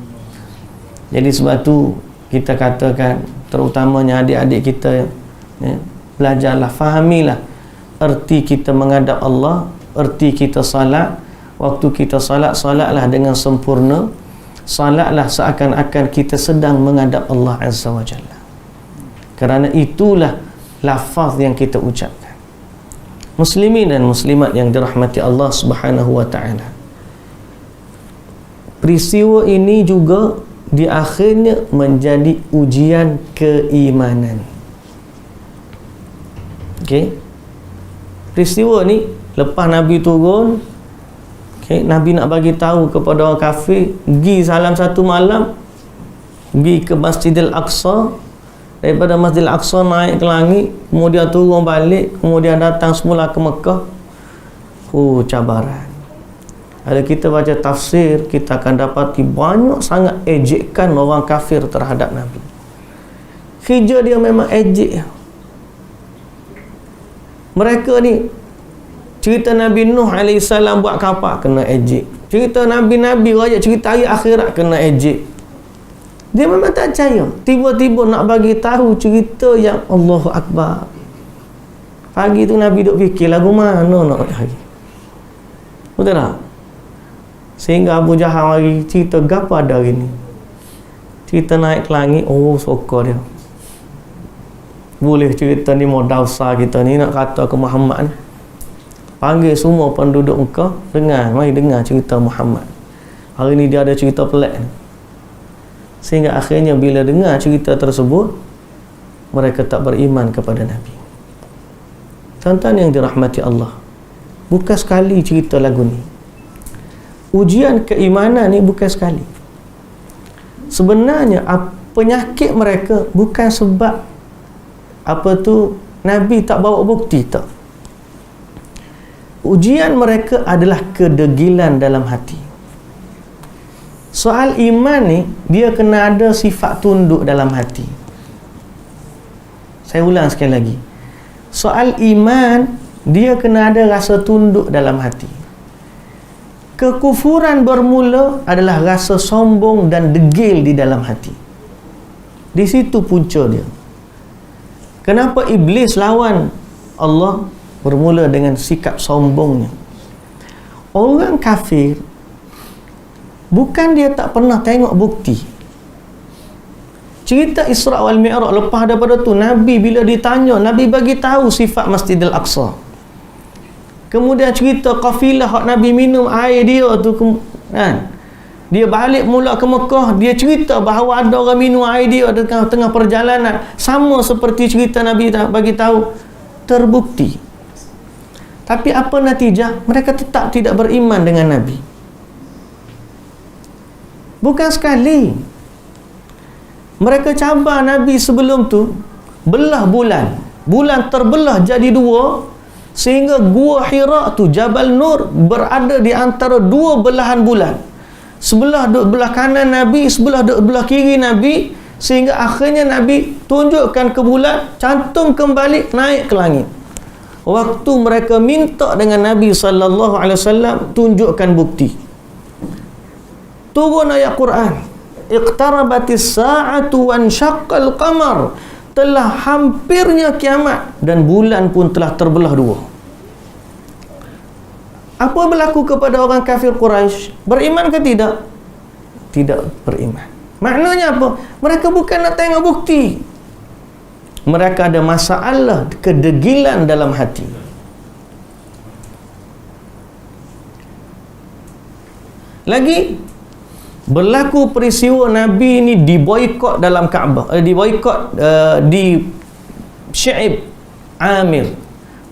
Jadi sebab tu kita katakan, terutamanya adik-adik kita, ya, belajarlah, fahamilah erti kita menghadap Allah, erti kita salat. Waktu kita salat, salatlah dengan sempurna, salatlah seakan-akan kita sedang menghadap Allah Azza wa Jalla, kerana itulah lafaz yang kita ucapkan. Muslimin dan muslimat yang dirahmati Allah Subhanahu wa ta'ala, peristiwa ini juga di akhirnya menjadi ujian keimanan. Okey, peristiwa ni lepas Nabi turun, Nabi nak bagi tahu kepada orang kafir, pergi salam satu malam, pergi ke Masjidil Aqsa, daripada Masjidil Aqsa naik ke langit, kemudian turun balik, kemudian datang semula ke Mekah. Cabaran. Ada kita baca tafsir, kita akan dapati banyak sangat ejekan orang kafir terhadap Nabi. Kerja dia memang ejek. Mereka ni, cerita Nabi Nuh AS buat kapal, kena ejek. Cerita Nabi-Nabi raja, cerita hari akhirat, kena ejek. Dia memang tak percaya. Tiba-tiba nak bagi tahu cerita yang Allahu Akbar. Pagi tu Nabi duk fikir lagu mana nak hari. Betul tak? Sehingga Abu Jahal hari cerita gapa ada hari ni. Cerita naik ke langit, sokor dia. Boleh cerita ni modal besar kita ni nak kata ke Muhammad ni. Panggil semua penduduk Mekah, mari dengar cerita Muhammad. Hari ni dia ada cerita pelik ni. Sehingga akhirnya bila dengar cerita tersebut, mereka tak beriman kepada Nabi. Tuan-tuan yang dirahmati Allah, bukan sekali cerita lagu ni. Ujian keimanan ni bukan sekali. Sebenarnya penyakit mereka bukan sebab Nabi tak bawa bukti, tak. Ujian mereka adalah kedegilan dalam hati. Soal iman ni, dia kena ada sifat tunduk dalam hati. Saya ulang sekali lagi. Soal iman, dia kena ada rasa tunduk dalam hati. Kekufuran bermula adalah rasa sombong dan degil di dalam hati. Di situ punca dia. Kenapa Iblis lawan Allah? Bermula dengan sikap sombongnya. Orang kafir, bukan dia tak pernah tengok bukti. Cerita Isra' wal Mi'raj, lepas daripada tu Nabi bila ditanya, Nabi bagi tahu sifat Masjidil Aqsa. Kemudian cerita kafilah hak Nabi minum air dia tu kan. Dia balik mula ke Mekah, dia cerita bahawa ada orang minum air dia di tengah perjalanan, sama seperti cerita Nabi bagi tahu, terbukti. Tapi apa natijah? Mereka tetap tidak beriman dengan Nabi. Bukan sekali mereka cabar Nabi sebelum tu, belah bulan terbelah jadi dua, sehingga Gua Hira tu, Jabal Nur, berada di antara dua belahan bulan. Sebelah duduk belah kanan Nabi, sebelah duduk belah kiri Nabi, sehingga akhirnya Nabi tunjukkan ke bulan, cantum kembali, naik ke langit. Waktu mereka minta dengan Nabi SAW, tunjukkan bukti. Turun ayat Quran, iqtarabatis sa'atu wansyaqqal qamar, telah hampirnya kiamat dan bulan pun telah terbelah dua. Apa berlaku kepada orang kafir Quraisy? Beriman ke tidak? Tidak beriman. Maknanya apa? Mereka bukan nak tengok bukti. Mereka ada masalah kedegilan dalam hati. Lagi berlaku peristiwa Nabi ini diboikot dalam Kaabah, diboikot di Syaib Amir,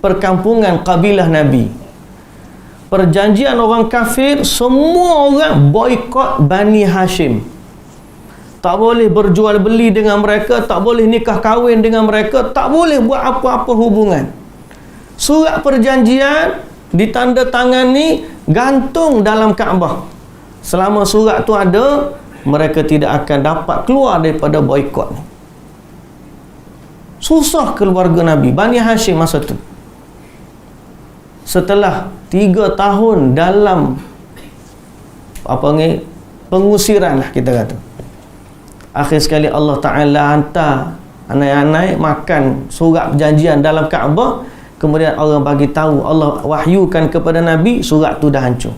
perkampungan kabilah Nabi. Perjanjian orang kafir, semua orang boikot Bani Hashim. Tak boleh berjual beli dengan mereka, tak boleh nikah kahwin dengan mereka, tak boleh buat apa-apa hubungan. Surat perjanjian ditandatangani, gantung dalam Kaabah. Selama surat tu ada, mereka tidak akan dapat keluar daripada boikot ni. Susah keluarga Nabi Bani Hashim masa tu. Setelah 3 tahun dalam pengusiran lah kita kata, akhir sekali Allah Ta'ala hantar anai-anai makan surat perjanjian dalam Kaabah. Kemudian orang bagi tahu, Allah wahyukan kepada Nabi, surat tu dah hancur.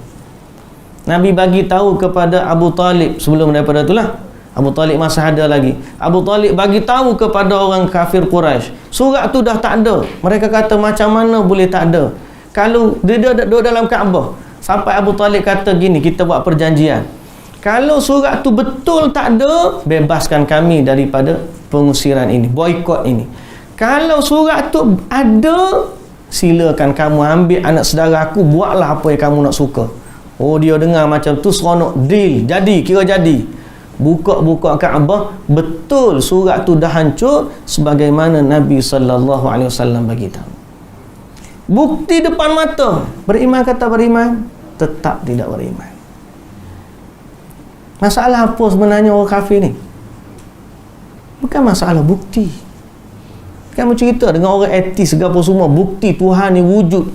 Nabi bagi tahu kepada Abu Talib, sebelum daripada itulah Abu Talib masih ada lagi. Abu Talib bagi tahu kepada orang kafir Quraisy, surat tu dah tak ada. Mereka kata macam mana boleh tak ada kalau dia duduk dalam Kaabah. Sampai Abu Talib kata gini, kita buat perjanjian, kalau surat tu betul tak ada, bebaskan kami daripada pengusiran ini, boikot ini. Kalau surat tu ada, silakan kamu ambil anak saudara aku, buatlah apa yang kamu nak suka. Oh, dia dengar macam tu, seronok, deal, jadi, kira jadi. Buka-buka Kaabah, betul surat tu dah hancur sebagaimana Nabi SAW bagi tahu. Bukti depan mata. Beriman kata beriman, tetap tidak beriman. Masalah apa sebenarnya orang kafir ni? Bukan masalah bukti. Kamu cerita dengan orang etis segala semua, bukti Tuhan ni wujud,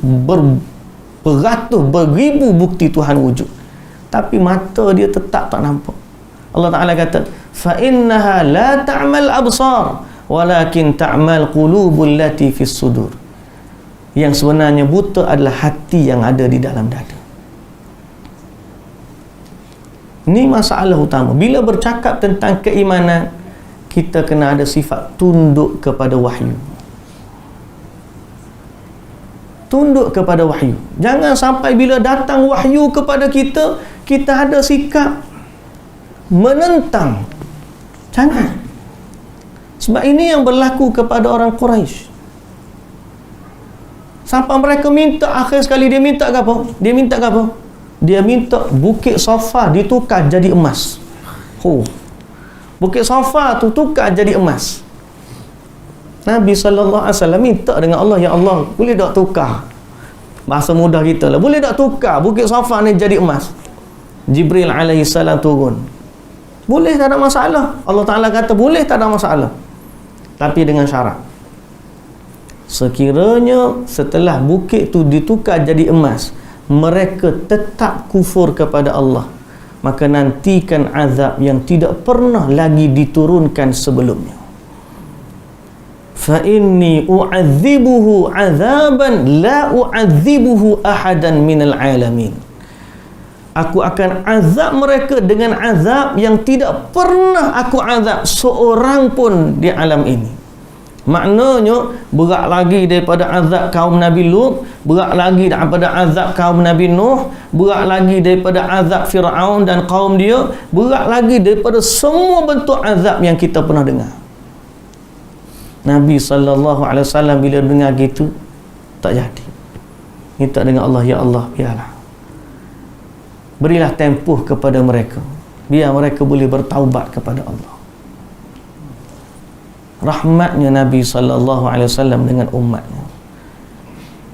beratus, beribu bukti Tuhan wujud, tapi mata dia tetap tak nampak. Allah Ta'ala kata, fa innaha la ta'mal absar walakin ta'mal qulubul lati fis sudur. Yang sebenarnya buta adalah hati yang ada di dalam dada. Ini masalah utama. Bila bercakap tentang keimanan, kita kena ada sifat tunduk kepada wahyu. Tunduk kepada wahyu. Jangan sampai bila datang wahyu kepada kita, kita ada sikap menentang. Jangan. Sebab ini yang berlaku kepada orang Quraisy. Sampai mereka minta, akhir sekali dia minta apa? Dia minta apa? Dia minta Bukit Safa ditukar jadi emas. Bukit Safa tu tukar jadi emas. Nabi SAW minta dengan Allah, ya Allah, boleh tak tukar? Bahasa mudah kita lah, boleh tak tukar Bukit Safa ni jadi emas? Jibril alaihissalam turun. Boleh, tak ada masalah. Allah Ta'ala kata boleh, tak ada masalah. Tapi dengan syarat, sekiranya setelah bukit tu ditukar jadi emas, mereka tetap kufur kepada Allah, maka nantikan azab yang tidak pernah lagi diturunkan sebelumnya. Fa inni u'adzibuhu 'adzaban la u'adzibuhu ahadan minal alamin. Aku akan azab mereka dengan azab yang tidak pernah aku azab seorang pun di alam ini. Maknanya berat lagi daripada azab kaum Nabi Lut, berat lagi daripada azab kaum Nabi Nuh, berat lagi daripada azab Fir'aun dan kaum dia, berat lagi daripada semua bentuk azab yang kita pernah dengar. Nabi SAW bila dengar gitu, tak jadi. Minta dengan Allah, ya Allah, biarlah, berilah tempoh kepada mereka, biar mereka boleh bertaubat kepada Allah. Rahmatnya Nabi SAW dengan umatnya.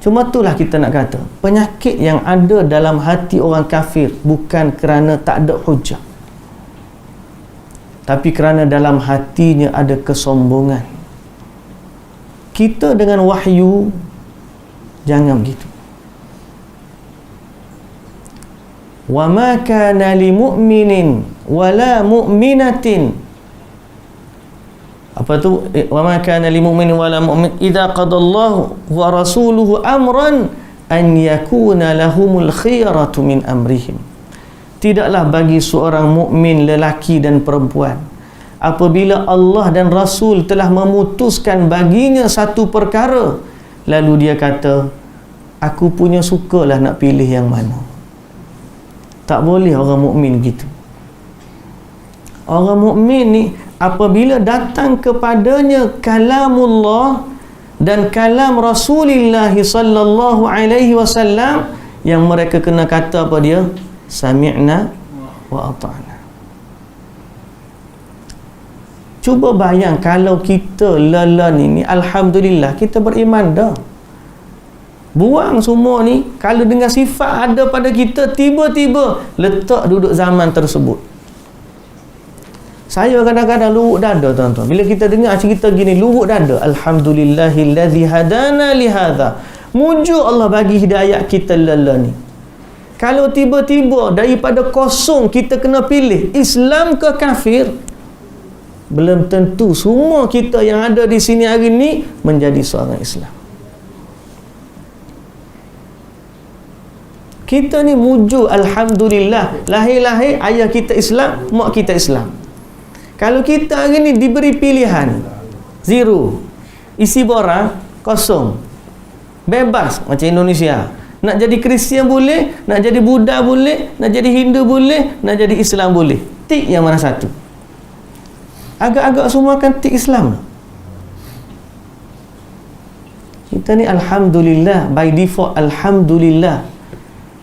Cuma itulah kita nak kata, penyakit yang ada dalam hati orang kafir bukan kerana tak ada hujah, tapi kerana dalam hatinya ada kesombongan. Kita dengan wahyu jangan begitu. Wa ma kana li mu'minin wala mu'minatin, apa tu, wa ma kana lil mu'minin wala mu'min idza qadallahu wa rasuluhu amran an yakuna lahumul khiyaratu min amrihim. Tidaklah bagi seorang mukmin lelaki dan perempuan, apabila Allah dan Rasul telah memutuskan baginya satu perkara, lalu dia kata, aku punya sukalah nak pilih yang mana. Tak boleh orang mukmin gitu. Orang mukmin ni apabila datang kepadanya kalamullah dan kalam Rasulullah sallallahu alaihi wasallam, yang mereka kena kata apa dia? Sami'na wa ata'na. Cuba bayang kalau kita lelan ini, alhamdulillah kita beriman dah. Buang semua ni, kalau dengan sifat ada pada kita, tiba-tiba letak duduk zaman tersebut. Saya kadang-kadang luruk dada, tuan-tuan. Bila kita dengar cerita gini, luruk dada. Alhamdulillahillazi hadana lihadha. Mujur Allah bagi hidayat kita lala ni. Kalau tiba-tiba daripada kosong kita kena pilih Islam ke kafir, belum tentu semua kita yang ada di sini hari ni menjadi seorang Islam. Kita ni mujur, alhamdulillah, lahir-lahir ayah kita Islam, mak kita Islam. Kalau kita hari ni diberi pilihan, zero, isi borang, kosong, bebas macam Indonesia, nak jadi Kristian boleh, nak jadi Buddha boleh, nak jadi Hindu boleh, nak jadi Islam boleh, tik yang mana satu? Agak-agak semua akan tik Islam. Kita ni alhamdulillah, by default alhamdulillah.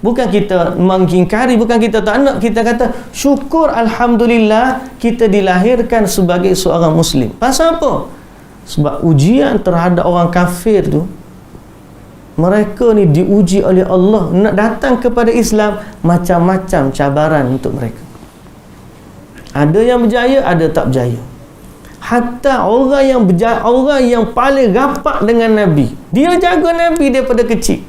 Bukan kita mengingkari, bukan kita tak nak, kita kata syukur alhamdulillah kita dilahirkan sebagai seorang Muslim. Pasal apa? Sebab ujian terhadap orang kafir tu, mereka ni diuji oleh Allah nak datang kepada Islam, macam-macam cabaran untuk mereka. Ada yang berjaya, ada tak berjaya. Hatta orang yang paling rapat dengan Nabi, dia jaga Nabi daripada kecil.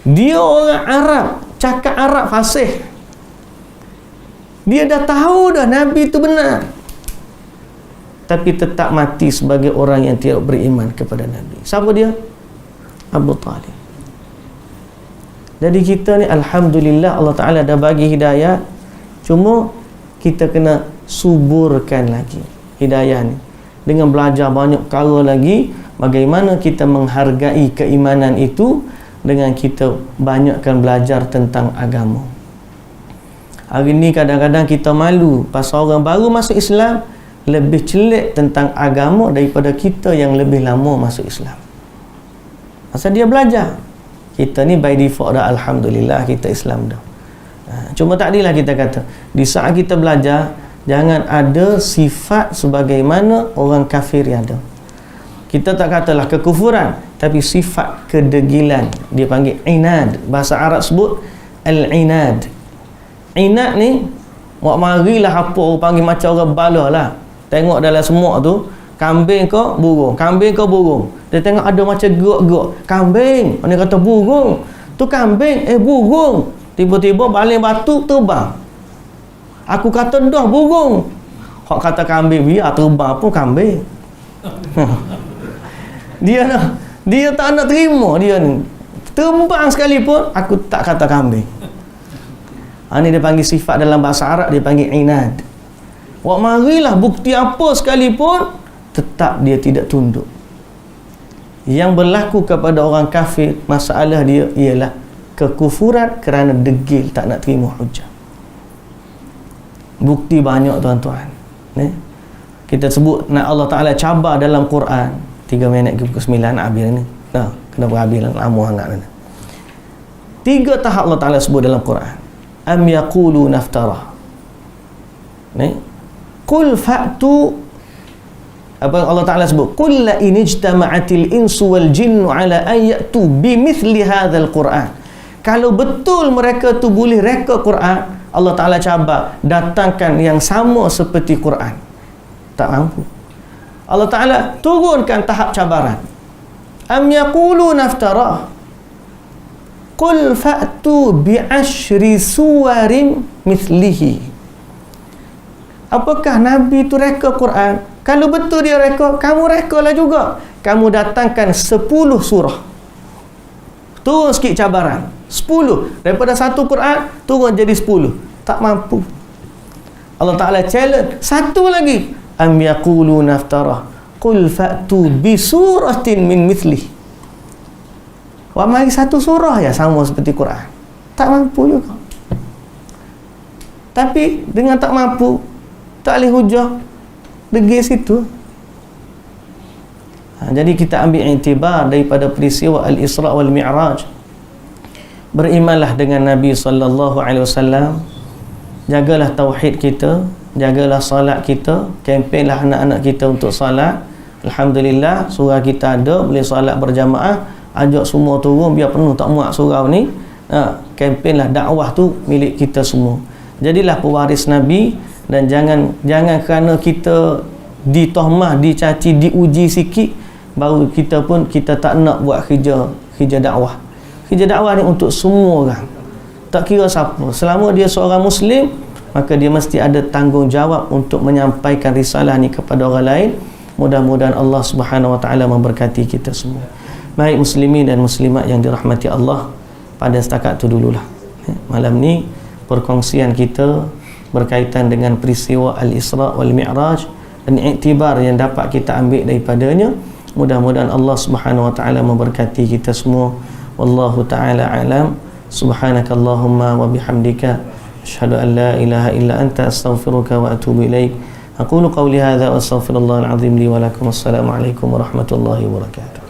Dia orang Arab, cakap Arab fasih. Dia dah tahu dah Nabi itu benar, tapi tetap mati sebagai orang yang tidak beriman kepada Nabi. Siapa dia? Abu Talib. Jadi kita ni alhamdulillah Allah Ta'ala dah bagi hidayah, cuma kita kena suburkan lagi hidayah ni dengan belajar banyak perkara lagi. Bagaimana kita menghargai keimanan itu dengan kita banyakkan belajar tentang agama. Hari ni kadang-kadang kita malu pasal orang baru masuk Islam lebih celik tentang agama daripada kita yang lebih lama masuk Islam. Pasal dia belajar. Kita ni by default dah alhamdulillah kita Islam dah. Cuma tak adalah kita kata, di saat kita belajar jangan ada sifat sebagaimana orang kafir yang ada. Kita tak katalah kekufuran, tapi sifat kedegilan. Dia panggil inad. Bahasa Arab sebut al-inad. Inad ni, wak marilah apa orang panggil macam orang bala lah. Tengok dalam semua tu, kambing ke burung, kambing ke burung. Dia tengok ada macam gerak-gerak. Kambing, dia kata burung. Tu kambing, burung. Tiba-tiba baling batu terbang. Aku kata dah burung. Hak kata kambing, biar terbang pun kambing. Dia tak nak terima dia ni. Terbang sekalipun, aku tak kata kambing. Ini dia panggil sifat dalam bahasa Arab, dia panggil inad. Wak marilah bukti apa sekalipun, tetap dia tidak tunduk. yang berlaku kepada orang kafir, masalah dia ialah kekufuran kerana degil, tak nak terima hujah. Bukti banyak tuan-tuan. Kita sebut nak Allah Ta'ala cabar dalam Quran 3 minit ke pukul 9 habis ni. Kenapa habis lama sangat ni? 3 tahap Allah Ta'ala sebut dalam Quran. Am yaqulu naftara. Qul fa'tu, apa Allah Ta'ala sebut? Qul la in ijtama'atil insu wal jinnu ala an ya'tu bimithli hadzal Quran. Kalau betul mereka tu boleh reka Quran, Allah Ta'ala cabar, datangkan yang sama seperti Quran. Tak mampu. Allah Ta'ala turunkan tahap cabaran. Am yaqulu naftara. Qul fa'tu bi'ashri suwarin mithlihi. Apakah Nabi tu reka Quran? Kalau betul dia reka, kamu rekalah juga. Kamu datangkan 10 surah. Turun sikit cabaran. 10. Daripada satu Quran, turun jadi 10. Tak mampu. Allah Ta'ala challenge. Satu lagi. Am yaqulu naftara. Qul fa'tu bi suratin min mithlih. Wah, mari satu surah ya sama seperti Quran. Tak mampu juga. Tapi dengan tak mampu, tak boleh hujah, degil situ. Jadi kita ambil iktibar daripada peristiwa Al-Isra' wal Mi'raj. Berimanlah dengan Nabi SAW. Jagalah tauhid kita, jagalah salat kita, kempenlah anak-anak kita untuk salat. Alhamdulillah, surau kita ada, boleh salat berjamaah. Ajak semua turun biar penuh, tak muat surau ni. Kempenlah dakwah tu milik kita semua. Jadilah pewaris Nabi, dan jangan kerana kita ditohmah, dicaci, diuji sikit baru kita pun kita tak nak buat kerja dakwah. Kerja dakwah ni untuk semua orang, tak kira siapa. Selama dia seorang Muslim, maka dia mesti ada tanggungjawab untuk menyampaikan risalah ni kepada orang lain. Mudah-mudahan Allah Subhanahu Wa Taala memberkati kita semua. Baik muslimin dan muslimat yang dirahmati Allah, pada setakat tu dululah malam ni perkongsian kita berkaitan dengan peristiwa Al-Isra' wal Mi'raj dan iktibar yang dapat kita ambil daripadanya. Mudah-mudahan Allah Subhanahu Wa Taala memberkati kita semua. Wallahu taala alam. Subhanakallahumma wa bihamdika asyhadu an la ilaha illa anta astaghfiruka wa atubu ilaik. Aqulu qawli hadza wa astaghfirullahal azim li wa lakum. Assalamu alaikum warahmatullahi wabarakatuh.